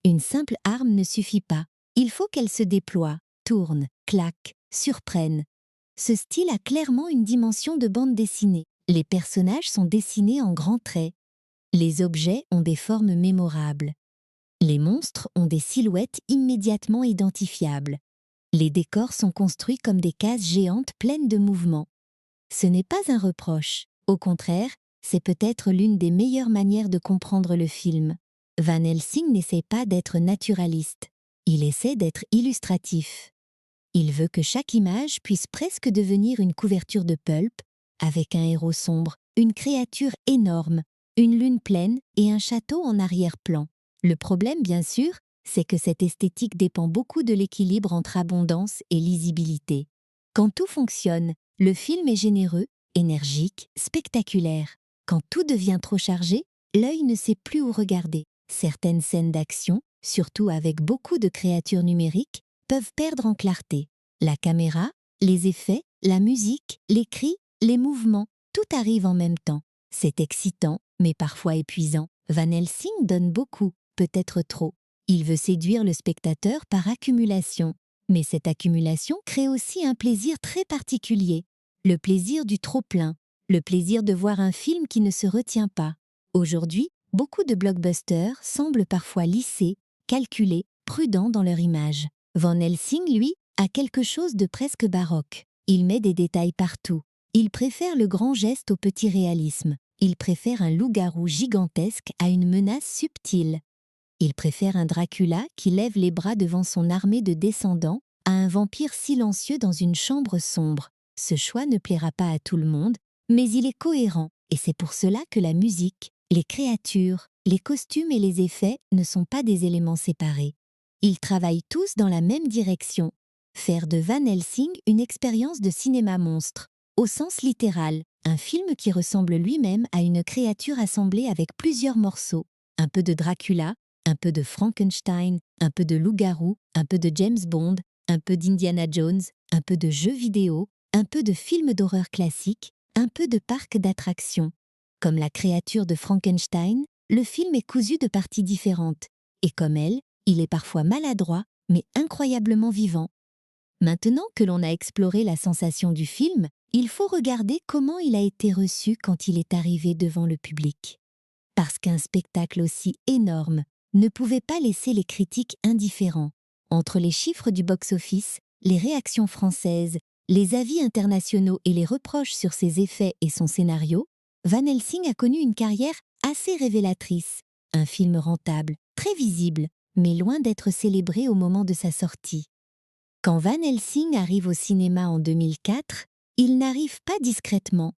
Une simple arme ne suffit pas. Il faut qu'elle se déploie, tourne, claque, surprenne. Ce style a clairement une dimension de bande dessinée. Les personnages sont dessinés en grands traits. Les objets ont des formes mémorables. Les monstres ont des silhouettes immédiatement identifiables. Les décors sont construits comme des cases géantes pleines de mouvements. Ce n'est pas un reproche. Au contraire, c'est peut-être l'une des meilleures manières de comprendre le film. Van Helsing n'essaie pas d'être naturaliste. Il essaie d'être illustratif. Il veut que chaque image puisse presque devenir une couverture de pulp, avec un héros sombre, une créature énorme, une lune pleine et un château en arrière-plan. Le problème, bien sûr, c'est que cette esthétique dépend beaucoup de l'équilibre entre abondance et lisibilité. Quand tout fonctionne, le film est généreux, énergique, spectaculaire. Quand tout devient trop chargé, l'œil ne sait plus où regarder. Certaines scènes d'action, surtout avec beaucoup de créatures numériques, peuvent perdre en clarté. La caméra, les effets, la musique, les cris, les mouvements, tout arrive en même temps. C'est excitant, mais parfois épuisant. Van Helsing donne beaucoup, peut-être trop. Il veut séduire le spectateur par accumulation. Mais cette accumulation crée aussi un plaisir très particulier. Le plaisir du trop-plein. Le plaisir de voir un film qui ne se retient pas. Aujourd'hui, beaucoup de blockbusters semblent parfois lissés, calculés, prudents dans leur image. Van Helsing, lui, a quelque chose de presque baroque. Il met des détails partout. Il préfère le grand geste au petit réalisme. Il préfère un loup-garou gigantesque à une menace subtile. Il préfère un Dracula qui lève les bras devant son armée de descendants à un vampire silencieux dans une chambre sombre. Ce choix ne plaira pas à tout le monde, mais il est cohérent, et c'est pour cela que la musique, les créatures, les costumes et les effets ne sont pas des éléments séparés. Ils travaillent tous dans la même direction, faire de Van Helsing une expérience de cinéma monstre, au sens littéral, un film qui ressemble lui-même à une créature assemblée avec plusieurs morceaux, un peu de Dracula, un peu de Frankenstein, un peu de loup-garou, un peu de James Bond, un peu d'Indiana Jones, un peu de jeux vidéo, un peu de films d'horreur classiques, un peu de parc d'attractions. Comme la créature de Frankenstein, le film est cousu de parties différentes, et comme elle, il est parfois maladroit, mais incroyablement vivant. Maintenant que l'on a exploré la sensation du film, il faut regarder comment il a été reçu quand il est arrivé devant le public. Parce qu'un spectacle aussi énorme ne pouvait pas laisser les critiques indifférents. Entre les chiffres du box-office, les réactions françaises, les avis internationaux et les reproches sur ses effets et son scénario, Van Helsing a connu une carrière assez révélatrice. Un film rentable, très visible, mais loin d'être célébré au moment de sa sortie. Quand Van Helsing arrive au cinéma en 2004, il n'arrive pas discrètement.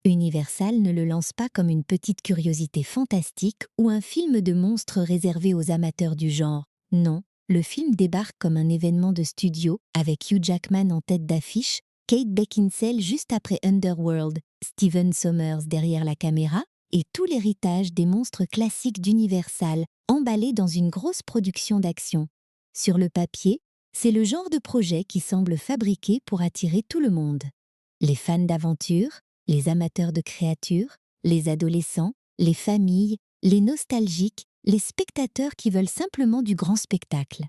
Universal ne le lance pas comme une petite curiosité fantastique ou un film de monstres réservé aux amateurs du genre. Non, le film débarque comme un événement de studio avec Hugh Jackman en tête d'affiche, Kate Beckinsale juste après Underworld, Stephen Sommers derrière la caméra et tout l'héritage des monstres classiques d'Universal emballé dans une grosse production d'action. Sur le papier, c'est le genre de projet qui semble fabriqué pour attirer tout le monde. Les fans d'aventure, les amateurs de créatures, les adolescents, les familles, les nostalgiques, les spectateurs qui veulent simplement du grand spectacle.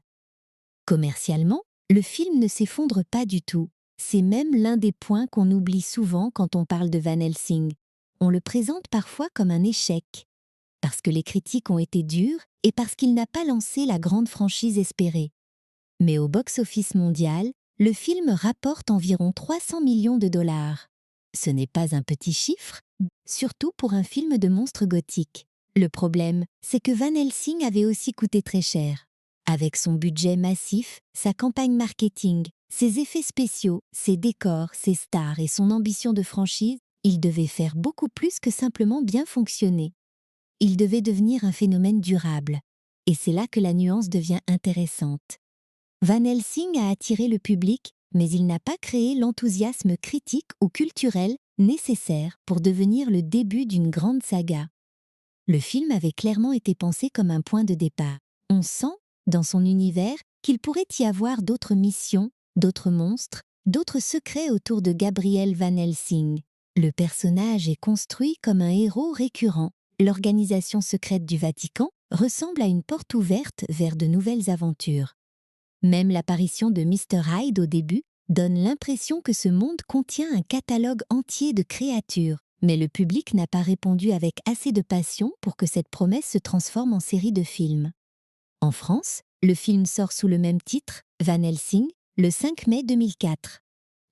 Commercialement, le film ne s'effondre pas du tout. C'est même l'un des points qu'on oublie souvent quand on parle de Van Helsing. On le présente parfois comme un échec, parce que les critiques ont été dures et parce qu'il n'a pas lancé la grande franchise espérée. Mais au box-office mondial, le film rapporte environ 300 millions de dollars. Ce n'est pas un petit chiffre, surtout pour un film de monstres gothiques. Le problème, c'est que Van Helsing avait aussi coûté très cher. Avec son budget massif, sa campagne marketing, Ses effets spéciaux, ses décors, ses stars et son ambition de franchise, il devait faire beaucoup plus que simplement bien fonctionner. Il devait devenir un phénomène durable. Et c'est là que la nuance devient intéressante. Van Helsing a attiré le public, mais il n'a pas créé l'enthousiasme critique ou culturel nécessaire pour devenir le début d'une grande saga. Le film avait clairement été pensé comme un point de départ. On sent, dans son univers, qu'il pourrait y avoir d'autres missions, d'autres monstres, d'autres secrets autour de Gabriel Van Helsing. Le personnage est construit comme un héros récurrent. L'organisation secrète du Vatican ressemble à une porte ouverte vers de nouvelles aventures. Même l'apparition de Mr. Hyde au début donne l'impression que ce monde contient un catalogue entier de créatures, mais le public n'a pas répondu avec assez de passion pour que cette promesse se transforme en série de films. En France, le film sort sous le même titre, Van Helsing, le 5 mai 2004.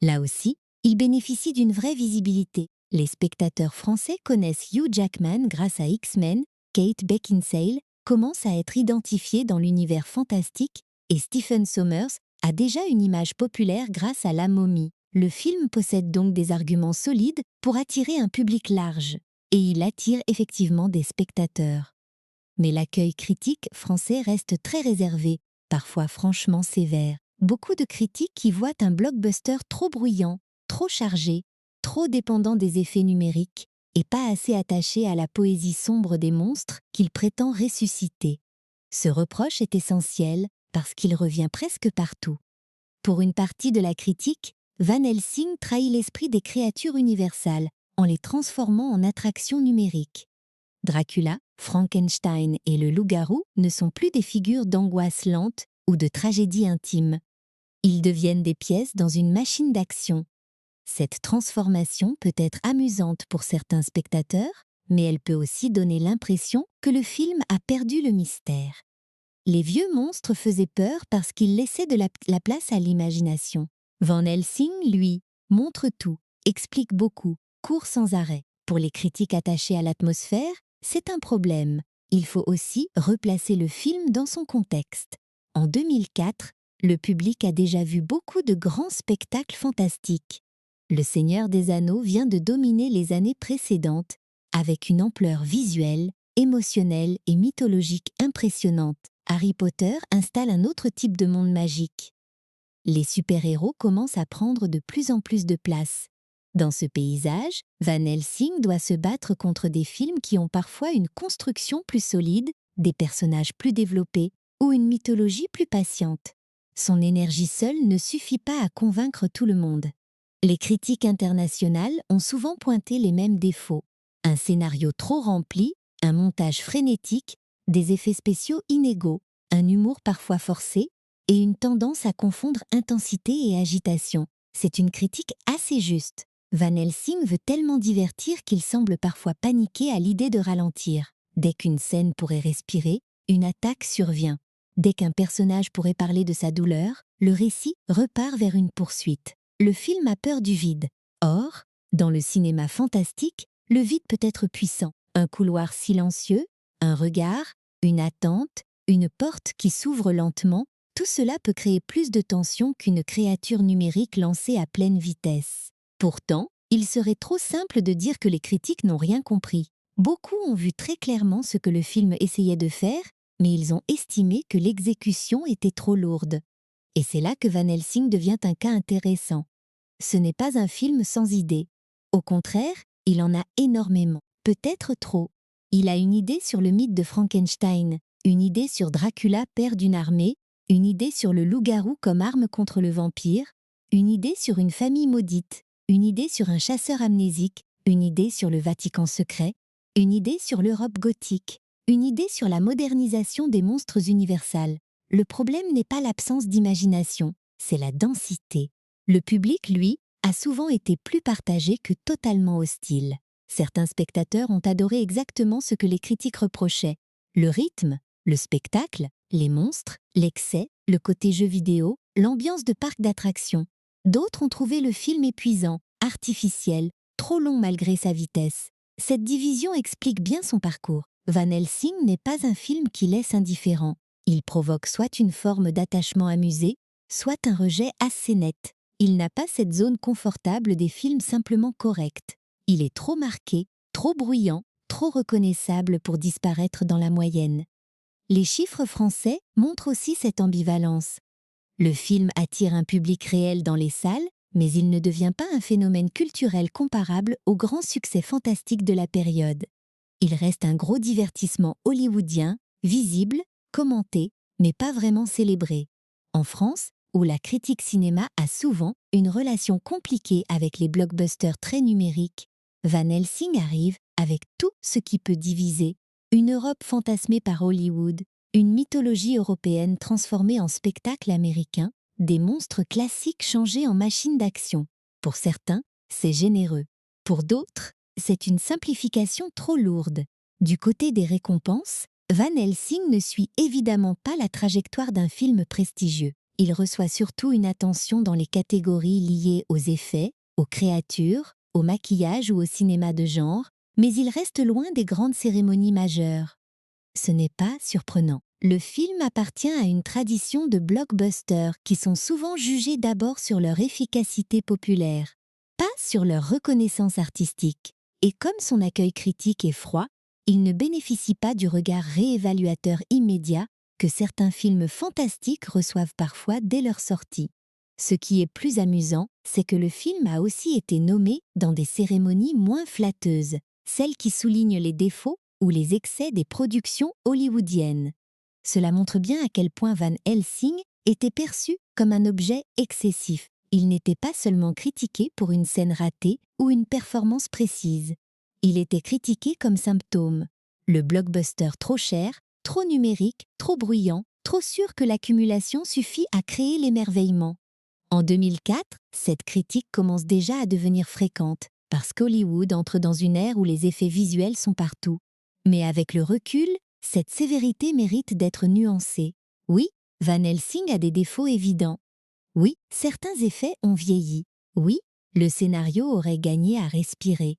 Là aussi, il bénéficie d'une vraie visibilité. Les spectateurs français connaissent Hugh Jackman grâce à X-Men, Kate Beckinsale commence à être identifiée dans l'univers fantastique et Stephen Sommers a déjà une image populaire grâce à La Momie. Le film possède donc des arguments solides pour attirer un public large, et il attire effectivement des spectateurs. Mais l'accueil critique français reste très réservé, parfois franchement sévère. Beaucoup de critiques y voient un blockbuster trop bruyant, trop chargé, trop dépendant des effets numériques et pas assez attaché à la poésie sombre des monstres qu'il prétend ressusciter. Ce reproche est essentiel parce qu'il revient presque partout. Pour une partie de la critique, Van Helsing trahit l'esprit des créatures universales en les transformant en attractions numériques. Dracula, Frankenstein et le loup-garou ne sont plus des figures d'angoisse lente ou de tragédie intime. Ils deviennent des pièces dans une machine d'action. Cette transformation peut être amusante pour certains spectateurs, mais elle peut aussi donner l'impression que le film a perdu le mystère. Les vieux monstres faisaient peur parce qu'ils laissaient de la place à l'imagination. Van Helsing, lui, montre tout, explique beaucoup, court sans arrêt. Pour les critiques attachés à l'atmosphère, c'est un problème. Il faut aussi replacer le film dans son contexte. En 2004, le public a déjà vu beaucoup de grands spectacles fantastiques. Le Seigneur des Anneaux vient de dominer les années précédentes avec une ampleur visuelle, émotionnelle et mythologique impressionnante. Harry Potter installe un autre type de monde magique. Les super-héros commencent à prendre de plus en plus de place. Dans ce paysage, Van Helsing doit se battre contre des films qui ont parfois une construction plus solide, des personnages plus développés ou une mythologie plus patiente. Son énergie seule ne suffit pas à convaincre tout le monde. Les critiques internationales ont souvent pointé les mêmes défauts. Un scénario trop rempli, un montage frénétique, des effets spéciaux inégaux, un humour parfois forcé et une tendance à confondre intensité et agitation. C'est une critique assez juste. Van Helsing veut tellement divertir qu'il semble parfois paniquer à l'idée de ralentir. Dès qu'une scène pourrait respirer, une attaque survient. Dès qu'un personnage pourrait parler de sa douleur, le récit repart vers une poursuite. Le film a peur du vide. Or, dans le cinéma fantastique, le vide peut être puissant. Un couloir silencieux, un regard, une attente, une porte qui s'ouvre lentement, tout cela peut créer plus de tension qu'une créature numérique lancée à pleine vitesse. Pourtant, il serait trop simple de dire que les critiques n'ont rien compris. Beaucoup ont vu très clairement ce que le film essayait de faire, mais ils ont estimé que l'exécution était trop lourde. Et c'est là que Van Helsing devient un cas intéressant. Ce n'est pas un film sans idées. Au contraire, il en a énormément, peut-être trop. Il a une idée sur le mythe de Frankenstein, une idée sur Dracula, père d'une armée, une idée sur le loup-garou comme arme contre le vampire, une idée sur une famille maudite, une idée sur un chasseur amnésique, une idée sur le Vatican secret, une idée sur l'Europe gothique, une idée sur la modernisation des monstres universels. Le problème n'est pas l'absence d'imagination, c'est la densité. Le public, lui, a souvent été plus partagé que totalement hostile. Certains spectateurs ont adoré exactement ce que les critiques reprochaient. Le rythme, le spectacle, les monstres, l'excès, le côté jeu vidéo, l'ambiance de parc d'attractions. D'autres ont trouvé le film épuisant, artificiel, trop long malgré sa vitesse. Cette division explique bien son parcours. Van Helsing n'est pas un film qui laisse indifférent. Il provoque soit une forme d'attachement amusé, soit un rejet assez net. Il n'a pas cette zone confortable des films simplement corrects. Il est trop marqué, trop bruyant, trop reconnaissable pour disparaître dans la moyenne. Les chiffres français montrent aussi cette ambivalence. Le film attire un public réel dans les salles, mais il ne devient pas un phénomène culturel comparable aux grands succès fantastiques de la période. Il reste un gros divertissement hollywoodien, visible, commenté, mais pas vraiment célébré. En France, où la critique cinéma a souvent une relation compliquée avec les blockbusters très numériques, Van Helsing arrive avec tout ce qui peut diviser, une Europe fantasmée par Hollywood, une mythologie européenne transformée en spectacle américain, des monstres classiques changés en machines d'action. Pour certains, c'est généreux. Pour d'autres, c'est une simplification trop lourde. Du côté des récompenses, Van Helsing ne suit évidemment pas la trajectoire d'un film prestigieux. Il reçoit surtout une attention dans les catégories liées aux effets, aux créatures, au maquillage ou au cinéma de genre, mais il reste loin des grandes cérémonies majeures. Ce n'est pas surprenant. Le film appartient à une tradition de blockbusters qui sont souvent jugés d'abord sur leur efficacité populaire, pas sur leur reconnaissance artistique. Et comme son accueil critique est froid, il ne bénéficie pas du regard réévaluateur immédiat que certains films fantastiques reçoivent parfois dès leur sortie. Ce qui est plus amusant, c'est que le film a aussi été nommé dans des cérémonies moins flatteuses, celles qui soulignent les défauts ou les excès des productions hollywoodiennes. Cela montre bien à quel point Van Helsing était perçu comme un objet excessif. Il n'était pas seulement critiqué pour une scène ratée ou une performance précise. Il était critiqué comme symptôme. Le blockbuster trop cher, trop numérique, trop bruyant, trop sûr que l'accumulation suffit à créer l'émerveillement. En 2004, cette critique commence déjà à devenir fréquente, parce qu'Hollywood entre dans une ère où les effets visuels sont partout. Mais avec le recul, cette sévérité mérite d'être nuancée. Oui, Van Helsing a des défauts évidents. Oui, certains effets ont vieilli. Oui, le scénario aurait gagné à respirer.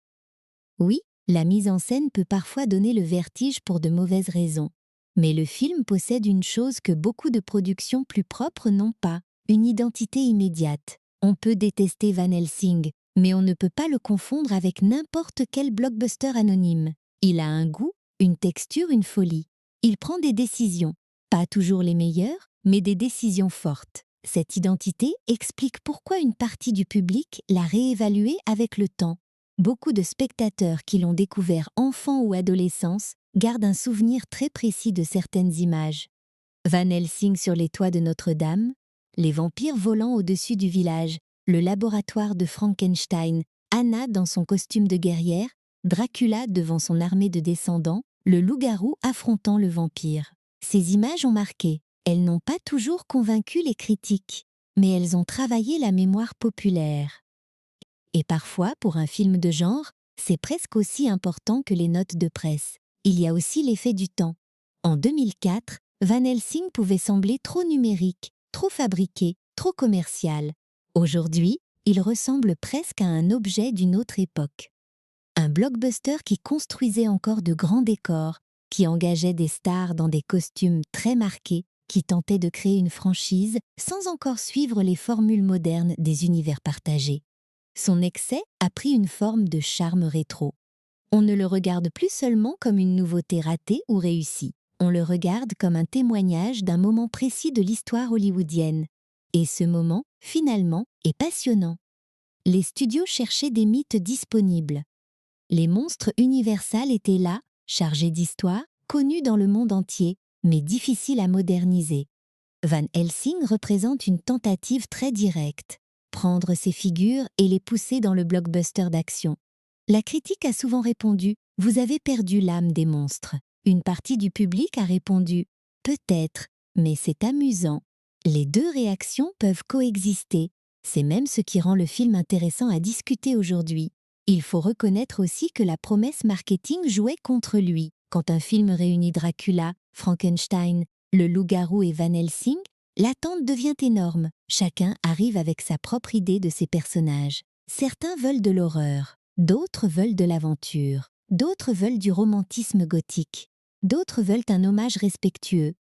Oui, la mise en scène peut parfois donner le vertige pour de mauvaises raisons. Mais le film possède une chose que beaucoup de productions plus propres n'ont pas, une identité immédiate. On peut détester Van Helsing, mais on ne peut pas le confondre avec n'importe quel blockbuster anonyme. Il a un goût, une texture, une folie. Il prend des décisions, pas toujours les meilleures, mais des décisions fortes. Cette identité explique pourquoi une partie du public l'a réévalué avec le temps. Beaucoup de spectateurs qui l'ont découvert enfant ou adolescence gardent un souvenir très précis de certaines images. Van Helsing sur les toits de Notre-Dame, les vampires volant au-dessus du village, le laboratoire de Frankenstein, Anna dans son costume de guerrière, Dracula devant son armée de descendants, le loup-garou affrontant le vampire. Ces images ont marqué. Elles n'ont pas toujours convaincu les critiques, mais elles ont travaillé la mémoire populaire. Et parfois, pour un film de genre, c'est presque aussi important que les notes de presse. Il y a aussi l'effet du temps. En 2004, Van Helsing pouvait sembler trop numérique, trop fabriqué, trop commercial. Aujourd'hui, il ressemble presque à un objet d'une autre époque. Un blockbuster qui construisait encore de grands décors, qui engageait des stars dans des costumes très marqués, qui tentait de créer une franchise sans encore suivre les formules modernes des univers partagés. Son excès a pris une forme de charme rétro. On ne le regarde plus seulement comme une nouveauté ratée ou réussie. On le regarde comme un témoignage d'un moment précis de l'histoire hollywoodienne. Et ce moment, finalement, est passionnant. Les studios cherchaient des mythes disponibles. Les monstres universels étaient là, chargés d'histoire, connus dans le monde entier, mais difficiles à moderniser. Van Helsing représente une tentative très directe. Prendre ces figures et les pousser dans le blockbuster d'action. La critique a souvent répondu « Vous avez perdu l'âme des monstres ». Une partie du public a répondu « Peut-être, mais c'est amusant ». Les deux réactions peuvent coexister. C'est même ce qui rend le film intéressant à discuter aujourd'hui. Il faut reconnaître aussi que la promesse marketing jouait contre lui. Quand un film réunit Dracula, Frankenstein, le loup-garou et Van Helsing, l'attente devient énorme. Chacun arrive avec sa propre idée de ses personnages. Certains veulent de l'horreur, d'autres veulent de l'aventure, d'autres veulent du romantisme gothique, d'autres veulent un hommage respectueux.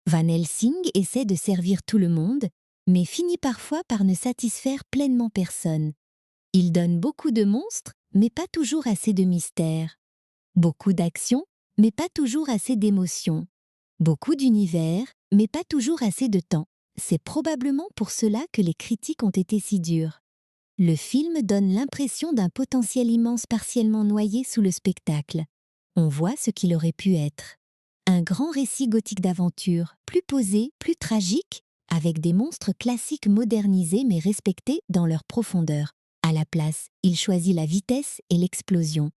Van Helsing essaie de servir tout le monde, mais finit parfois par ne satisfaire pleinement personne. Il donne beaucoup de monstres, mais pas toujours assez de mystère. Beaucoup d'action, mais pas toujours assez d'émotion. Beaucoup d'univers, mais pas toujours assez de temps. C'est probablement pour cela que les critiques ont été si dures. Le film donne l'impression d'un potentiel immense partiellement noyé sous le spectacle. On voit ce qu'il aurait pu être. Un grand récit gothique d'aventure, plus posé, plus tragique, avec des monstres classiques modernisés mais respectés dans leur profondeur. À la place, il choisit la vitesse et l'explosion.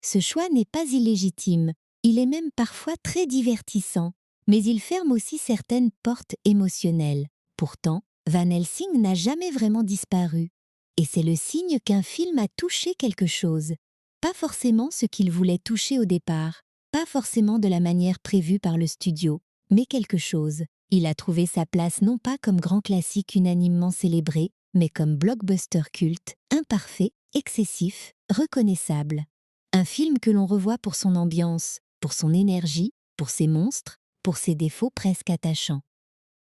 Ce choix n'est pas illégitime, il est même parfois très divertissant, mais il ferme aussi certaines portes émotionnelles. Pourtant, Van Helsing n'a jamais vraiment disparu. Et c'est le signe qu'un film a touché quelque chose. Pas forcément ce qu'il voulait toucher au départ, pas forcément de la manière prévue par le studio, mais quelque chose. Il a trouvé sa place non pas comme grand classique unanimement célébré, mais comme blockbuster culte, imparfait, excessif, reconnaissable. Un film que l'on revoit pour son ambiance, pour son énergie, pour ses monstres, pour ses défauts presque attachants.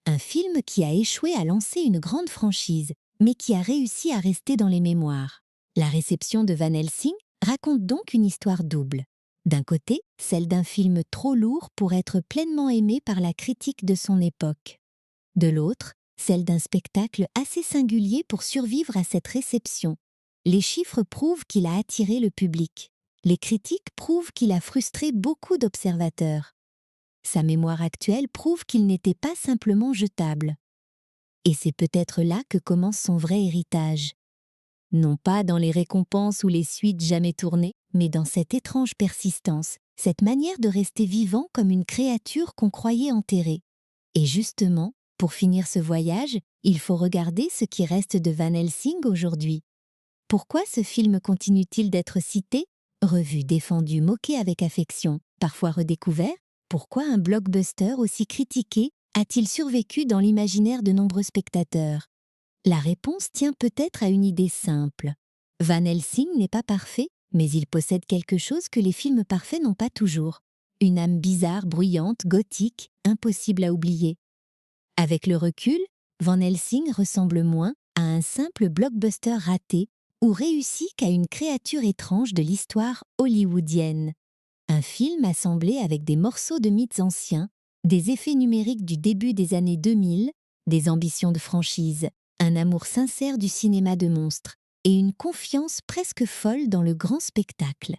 Un film qui a échoué à lancer une grande franchise, mais qui a réussi à rester dans les mémoires. La réception de Van Helsing raconte donc une histoire double. D'un côté, celle d'un film trop lourd pour être pleinement aimé par la critique de son époque. De l'autre, celle d'un spectacle assez singulier pour survivre à cette réception. Les chiffres prouvent qu'il a attiré le public. Les critiques prouvent qu'il a frustré beaucoup d'observateurs. Sa mémoire actuelle prouve qu'il n'était pas simplement jetable. Et c'est peut-être là que commence son vrai héritage. Non pas dans les récompenses ou les suites jamais tournées, mais dans cette étrange persistance, cette manière de rester vivant comme une créature qu'on croyait enterrée. Et justement, pour finir ce voyage, il faut regarder ce qui reste de Van Helsing aujourd'hui. Pourquoi ce film continue-t-il d'être cité, revu, défendu, moqué avec affection, parfois redécouvert? Pourquoi un blockbuster aussi critiqué a-t-il survécu dans l'imaginaire de nombreux spectateurs? La réponse tient peut-être à une idée simple. Van Helsing n'est pas parfait, mais il possède quelque chose que les films parfaits n'ont pas toujours. Une âme bizarre, bruyante, gothique, impossible à oublier. Avec le recul, Van Helsing ressemble moins à un simple blockbuster raté ou réussi qu'à une créature étrange de l'histoire hollywoodienne. Un film assemblé avec des morceaux de mythes anciens, des effets numériques du début des années 2000, des ambitions de franchise, un amour sincère du cinéma de monstres et une confiance presque folle dans le grand spectacle.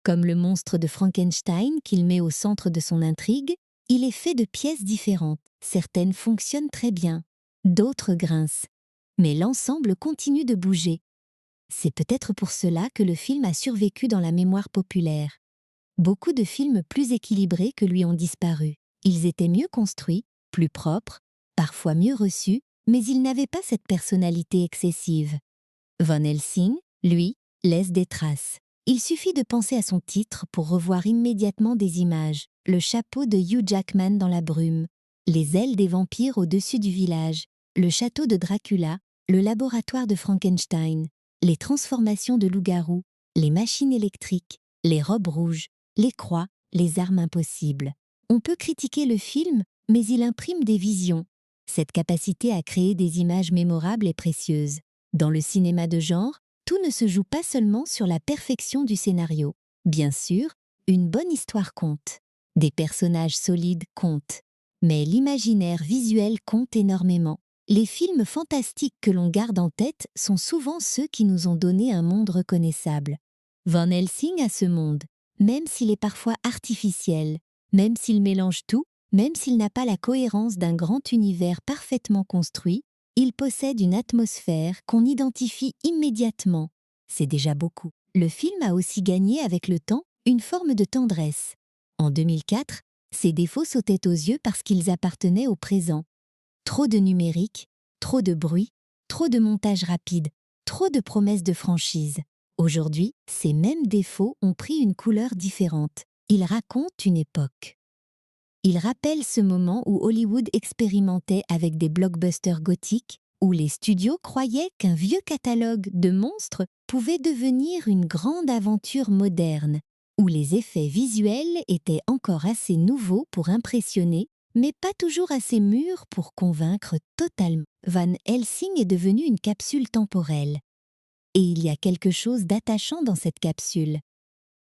Comme le monstre de Frankenstein qu'il met au centre de son intrigue, il est fait de pièces différentes. Certaines fonctionnent très bien, d'autres grincent. Mais l'ensemble continue de bouger. C'est peut-être pour cela que le film a survécu dans la mémoire populaire. Beaucoup de films plus équilibrés que lui ont disparu. Ils étaient mieux construits, plus propres, parfois mieux reçus, mais ils n'avaient pas cette personnalité excessive. Van Helsing, lui, laisse des traces. Il suffit de penser à son titre pour revoir immédiatement des images. Le chapeau de Hugh Jackman dans la brume, les ailes des vampires au-dessus du village, le château de Dracula, le laboratoire de Frankenstein, les transformations de loup-garou, les machines électriques, les robes rouges, les croix, les armes impossibles. On peut critiquer le film, mais il imprime des visions. Cette capacité à créer des images mémorables est précieuse. Dans le cinéma de genre, tout ne se joue pas seulement sur la perfection du scénario. Bien sûr, une bonne histoire compte. Des personnages solides comptent. Mais l'imaginaire visuel compte énormément. Les films fantastiques que l'on garde en tête sont souvent ceux qui nous ont donné un monde reconnaissable. Van Helsing a ce monde, même s'il est parfois artificiel, même s'il mélange tout, même s'il n'a pas la cohérence d'un grand univers parfaitement construit, il possède une atmosphère qu'on identifie immédiatement. C'est déjà beaucoup. Le film a aussi gagné avec le temps une forme de tendresse. En 2004, ses défauts sautaient aux yeux parce qu'ils appartenaient au présent. Trop de numérique, trop de bruit, trop de montage rapide, trop de promesses de franchise. Aujourd'hui, ces mêmes défauts ont pris une couleur différente. Ils racontent une époque. Ils rappellent ce moment où Hollywood expérimentait avec des blockbusters gothiques, où les studios croyaient qu'un vieux catalogue de monstres pouvait devenir une grande aventure moderne, où les effets visuels étaient encore assez nouveaux pour impressionner, mais pas toujours assez mûr pour convaincre totalement. Van Helsing est devenu une capsule temporelle. Et il y a quelque chose d'attachant dans cette capsule.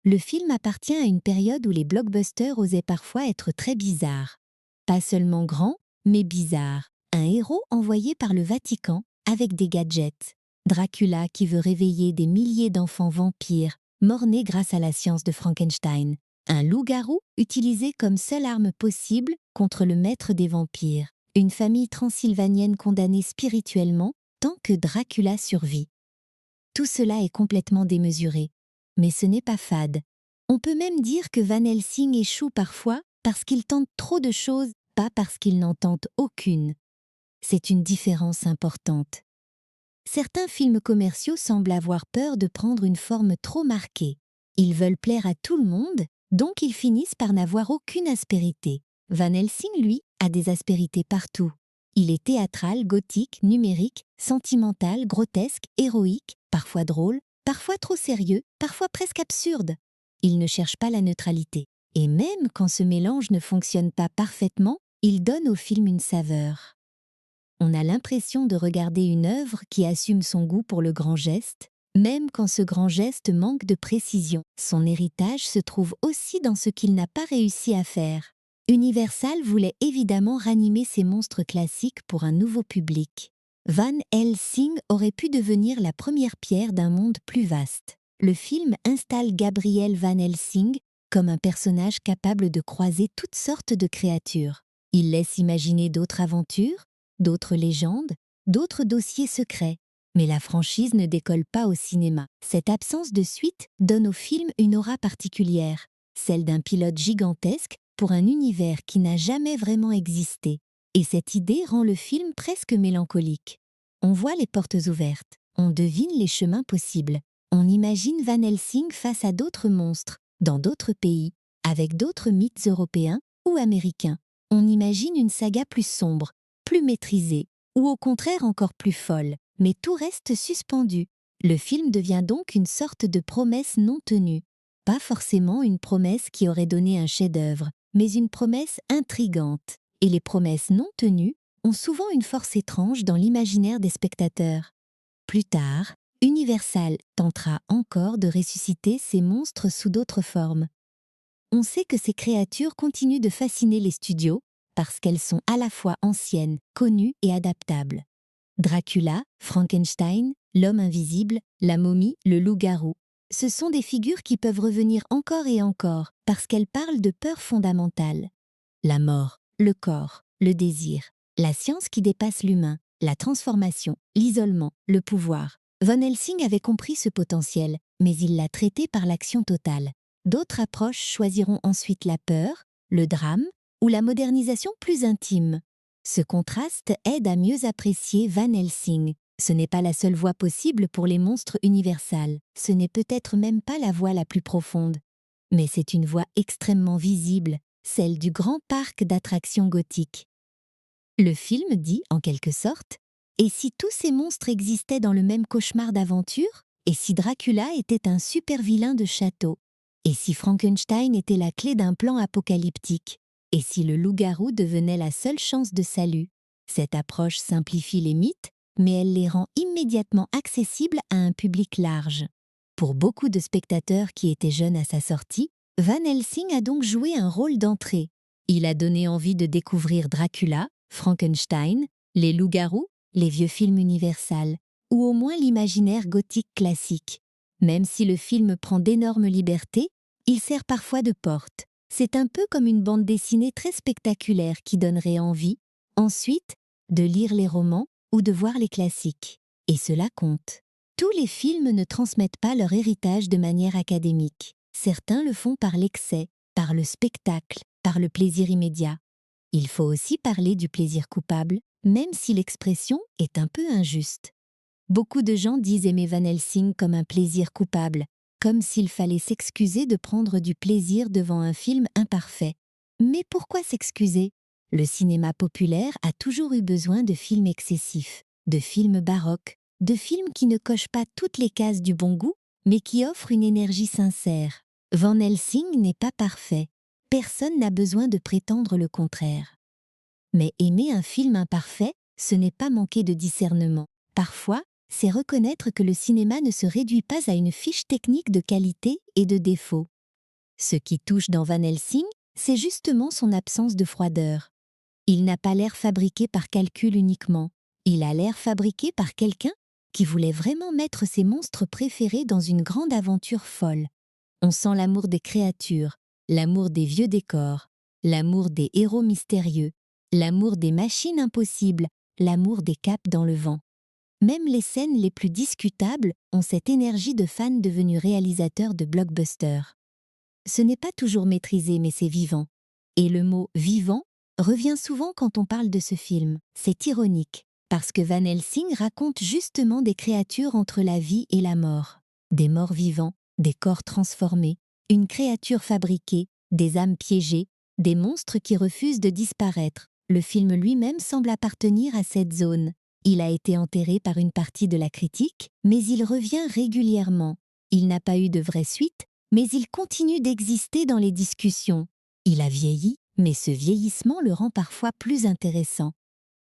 Le film appartient à une période où les blockbusters osaient parfois être très bizarres. Pas seulement grands, mais bizarres. Un héros envoyé par le Vatican avec des gadgets. Dracula qui veut réveiller des milliers d'enfants vampires, morts-nés grâce à la science de Frankenstein. Un loup-garou utilisé comme seule arme possible contre le maître des vampires. Une famille transylvanienne condamnée spirituellement tant que Dracula survit. Tout cela est complètement démesuré. Mais ce n'est pas fade. On peut même dire que Van Helsing échoue parfois parce qu'il tente trop de choses, pas parce qu'il n'en tente aucune. C'est une différence importante. Certains films commerciaux semblent avoir peur de prendre une forme trop marquée. Ils veulent plaire à tout le monde, donc ils finissent par n'avoir aucune aspérité. Van Helsing, lui, a des aspérités partout. Il est théâtral, gothique, numérique, sentimental, grotesque, héroïque, parfois drôle, parfois trop sérieux, parfois presque absurde. Il ne cherche pas la neutralité. Et même quand ce mélange ne fonctionne pas parfaitement, il donne au film une saveur. On a l'impression de regarder une œuvre qui assume son goût pour le grand geste, même quand ce grand geste manque de précision. Son héritage se trouve aussi dans ce qu'il n'a pas réussi à faire. Universal voulait évidemment ranimer ces monstres classiques pour un nouveau public. Van Helsing aurait pu devenir la première pierre d'un monde plus vaste. Le film installe Gabriel Van Helsing comme un personnage capable de croiser toutes sortes de créatures. Il laisse imaginer d'autres aventures, d'autres légendes, d'autres dossiers secrets. Mais la franchise ne décolle pas au cinéma. Cette absence de suite donne au film une aura particulière, celle d'un pilote gigantesque pour un univers qui n'a jamais vraiment existé. Et cette idée rend le film presque mélancolique. On voit les portes ouvertes, on devine les chemins possibles. On imagine Van Helsing face à d'autres monstres, dans d'autres pays, avec d'autres mythes européens ou américains. On imagine une saga plus sombre, plus maîtrisée, ou au contraire encore plus folle, mais tout reste suspendu. Le film devient donc une sorte de promesse non tenue. Pas forcément une promesse qui aurait donné un chef-d'œuvre, mais une promesse intrigante. Et les promesses non tenues ont souvent une force étrange dans l'imaginaire des spectateurs. Plus tard, Universal tentera encore de ressusciter ces monstres sous d'autres formes. On sait que ces créatures continuent de fasciner les studios parce qu'elles sont à la fois anciennes, connues et adaptables. Dracula, Frankenstein, l'homme invisible, la momie, le loup-garou. Ce sont des figures qui peuvent revenir encore et encore parce qu'elles parlent de peurs fondamentales. La mort, le corps, le désir, la science qui dépasse l'humain, la transformation, l'isolement, le pouvoir. Van Helsing avait compris ce potentiel, mais il l'a traité par l'action totale. D'autres approches choisiront ensuite la peur, le drame ou la modernisation plus intime. Ce contraste aide à mieux apprécier Van Helsing. Ce n'est pas la seule voie possible pour les monstres universels. Ce n'est peut-être même pas la voie la plus profonde. Mais c'est une voie extrêmement visible, celle du grand parc d'attractions gothiques. Le film dit, en quelque sorte, « Et si tous ces monstres existaient dans le même cauchemar d'aventure? Et si Dracula était un super vilain de château? Et si Frankenstein était la clé d'un plan apocalyptique? Et si le loup-garou devenait la seule chance de salut ?» Cette approche simplifie les mythes, mais elle les rend immédiatement accessibles à un public large. Pour beaucoup de spectateurs qui étaient jeunes à sa sortie, Van Helsing a donc joué un rôle d'entrée. Il a donné envie de découvrir Dracula, Frankenstein, les loups-garous, les vieux films Universal, ou au moins l'imaginaire gothique classique. Même si le film prend d'énormes libertés, il sert parfois de porte. C'est un peu comme une bande dessinée très spectaculaire qui donnerait envie, ensuite, de lire les romans ou de voir les classiques. Et cela compte. Tous les films ne transmettent pas leur héritage de manière académique. Certains le font par l'excès, par le spectacle, par le plaisir immédiat. Il faut aussi parler du plaisir coupable, même si l'expression est un peu injuste. Beaucoup de gens disent aimer Van Helsing comme un plaisir coupable, comme s'il fallait s'excuser de prendre du plaisir devant un film imparfait. Mais pourquoi s'excuser? Le cinéma populaire a toujours eu besoin de films excessifs, de films baroques, de films qui ne cochent pas toutes les cases du bon goût, mais qui offrent une énergie sincère. Van Helsing n'est pas parfait. Personne n'a besoin de prétendre le contraire. Mais aimer un film imparfait, ce n'est pas manquer de discernement. Parfois, c'est reconnaître que le cinéma ne se réduit pas à une fiche technique de qualité et de défauts. Ce qui touche dans Van Helsing, c'est justement son absence de froideur. Il n'a pas l'air fabriqué par calcul uniquement. Il a l'air fabriqué par quelqu'un qui voulait vraiment mettre ses monstres préférés dans une grande aventure folle. On sent l'amour des créatures, l'amour des vieux décors, l'amour des héros mystérieux, l'amour des machines impossibles, l'amour des capes dans le vent. Même les scènes les plus discutables ont cette énergie de fans devenus réalisateurs de blockbusters. Ce n'est pas toujours maîtrisé, mais c'est vivant. Et le mot « vivant » revient souvent quand on parle de ce film. C'est ironique, parce que Van Helsing raconte justement des créatures entre la vie et la mort. Des morts vivants, des corps transformés, une créature fabriquée, des âmes piégées, des monstres qui refusent de disparaître. Le film lui-même semble appartenir à cette zone. Il a été enterré par une partie de la critique, mais il revient régulièrement. Il n'a pas eu de vraie suite, mais il continue d'exister dans les discussions. Il a vieilli, mais ce vieillissement le rend parfois plus intéressant.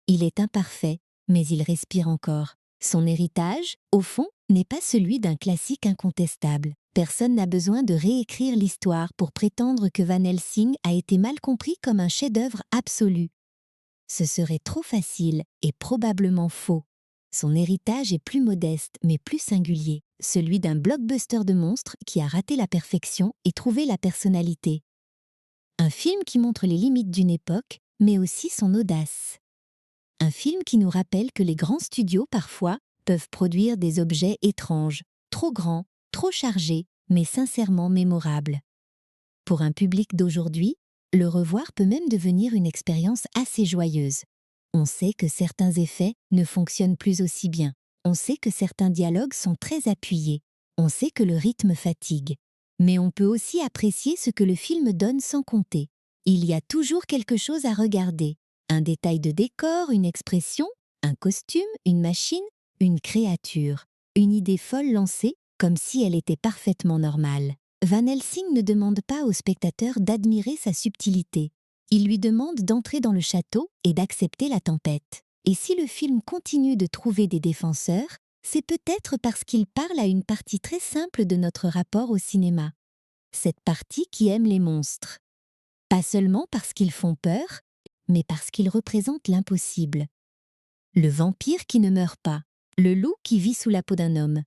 Il est imparfait, mais il respire encore. Son héritage, au fond, n'est pas celui d'un classique incontestable. Personne n'a besoin de réécrire l'histoire pour prétendre que Van Helsing a été mal compris comme un chef-d'œuvre absolu. Ce serait trop facile et probablement faux. Son héritage est plus modeste mais plus singulier, celui d'un blockbuster de monstres qui a raté la perfection et trouvé la personnalité. Un film qui montre les limites d'une époque, mais aussi son audace. Un film qui nous rappelle que les grands studios, parfois, peuvent produire des objets étranges, trop grands, trop chargés, mais sincèrement mémorables. Pour un public d'aujourd'hui, le revoir peut même devenir une expérience assez joyeuse. On sait que certains effets ne fonctionnent plus aussi bien. On sait que certains dialogues sont très appuyés. On sait que le rythme fatigue. Mais on peut aussi apprécier ce que le film donne sans compter. Il y a toujours quelque chose à regarder. Un détail de décor, une expression, un costume, une machine, une créature. Une idée folle lancée comme si elle était parfaitement normale. Van Helsing ne demande pas au spectateur d'admirer sa subtilité. Il lui demande d'entrer dans le château et d'accepter la tempête. Et si le film continue de trouver des défenseurs, c'est peut-être parce qu'il parle à une partie très simple de notre rapport au cinéma. Cette partie qui aime les monstres. Pas seulement parce qu'ils font peur, mais parce qu'ils représentent l'impossible. Le vampire qui ne meurt pas, le loup qui vit sous la peau d'un homme.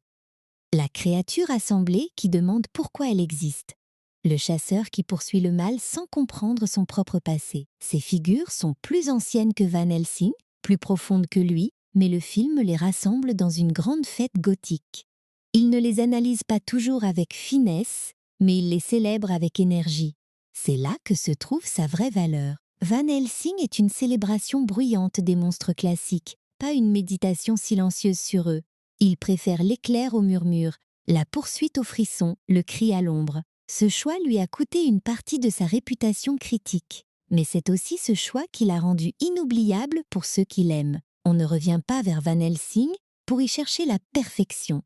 La créature assemblée qui demande pourquoi elle existe. Le chasseur qui poursuit le mal sans comprendre son propre passé. Ces figures sont plus anciennes que Van Helsing, plus profondes que lui, mais le film les rassemble dans une grande fête gothique. Il ne les analyse pas toujours avec finesse, mais il les célèbre avec énergie. C'est là que se trouve sa vraie valeur. Van Helsing est une célébration bruyante des monstres classiques, pas une méditation silencieuse sur eux. Il préfère l'éclair au murmure, la poursuite au frisson, le cri à l'ombre. Ce choix lui a coûté une partie de sa réputation critique. Mais c'est aussi ce choix qui l'a rendu inoubliable pour ceux qui l'aiment. On ne revient pas vers Van Helsing pour y chercher la perfection.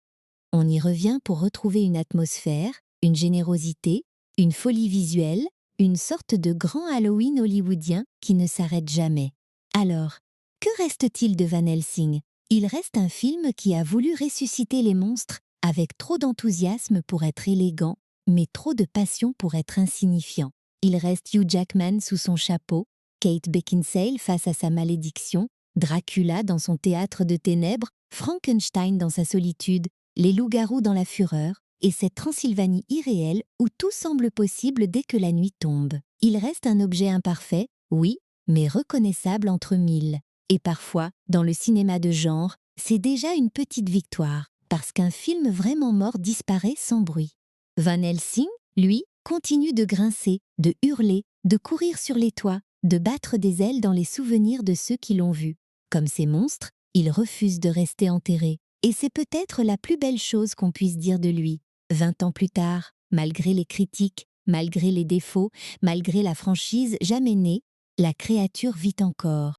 On y revient pour retrouver une atmosphère, une générosité, une folie visuelle, une sorte de grand Halloween hollywoodien qui ne s'arrête jamais. Alors, que reste-t-il de Van Helsing ? Il reste un film qui a voulu ressusciter les monstres avec trop d'enthousiasme pour être élégant, mais trop de passion pour être insignifiant. Il reste Hugh Jackman sous son chapeau, Kate Beckinsale face à sa malédiction, Dracula dans son théâtre de ténèbres, Frankenstein dans sa solitude, les loups-garous dans la fureur, et cette Transylvanie irréelle où tout semble possible dès que la nuit tombe. Il reste un objet imparfait, oui, mais reconnaissable entre mille. Et parfois, dans le cinéma de genre, c'est déjà une petite victoire, parce qu'un film vraiment mort disparaît sans bruit. Van Helsing, lui, continue de grincer, de hurler, de courir sur les toits, de battre des ailes dans les souvenirs de ceux qui l'ont vu. Comme ces monstres, il refuse de rester enterré. Et c'est peut-être la plus belle chose qu'on puisse dire de lui. 20 ans plus tard, malgré les critiques, malgré les défauts, malgré la franchise jamais née, la créature vit encore.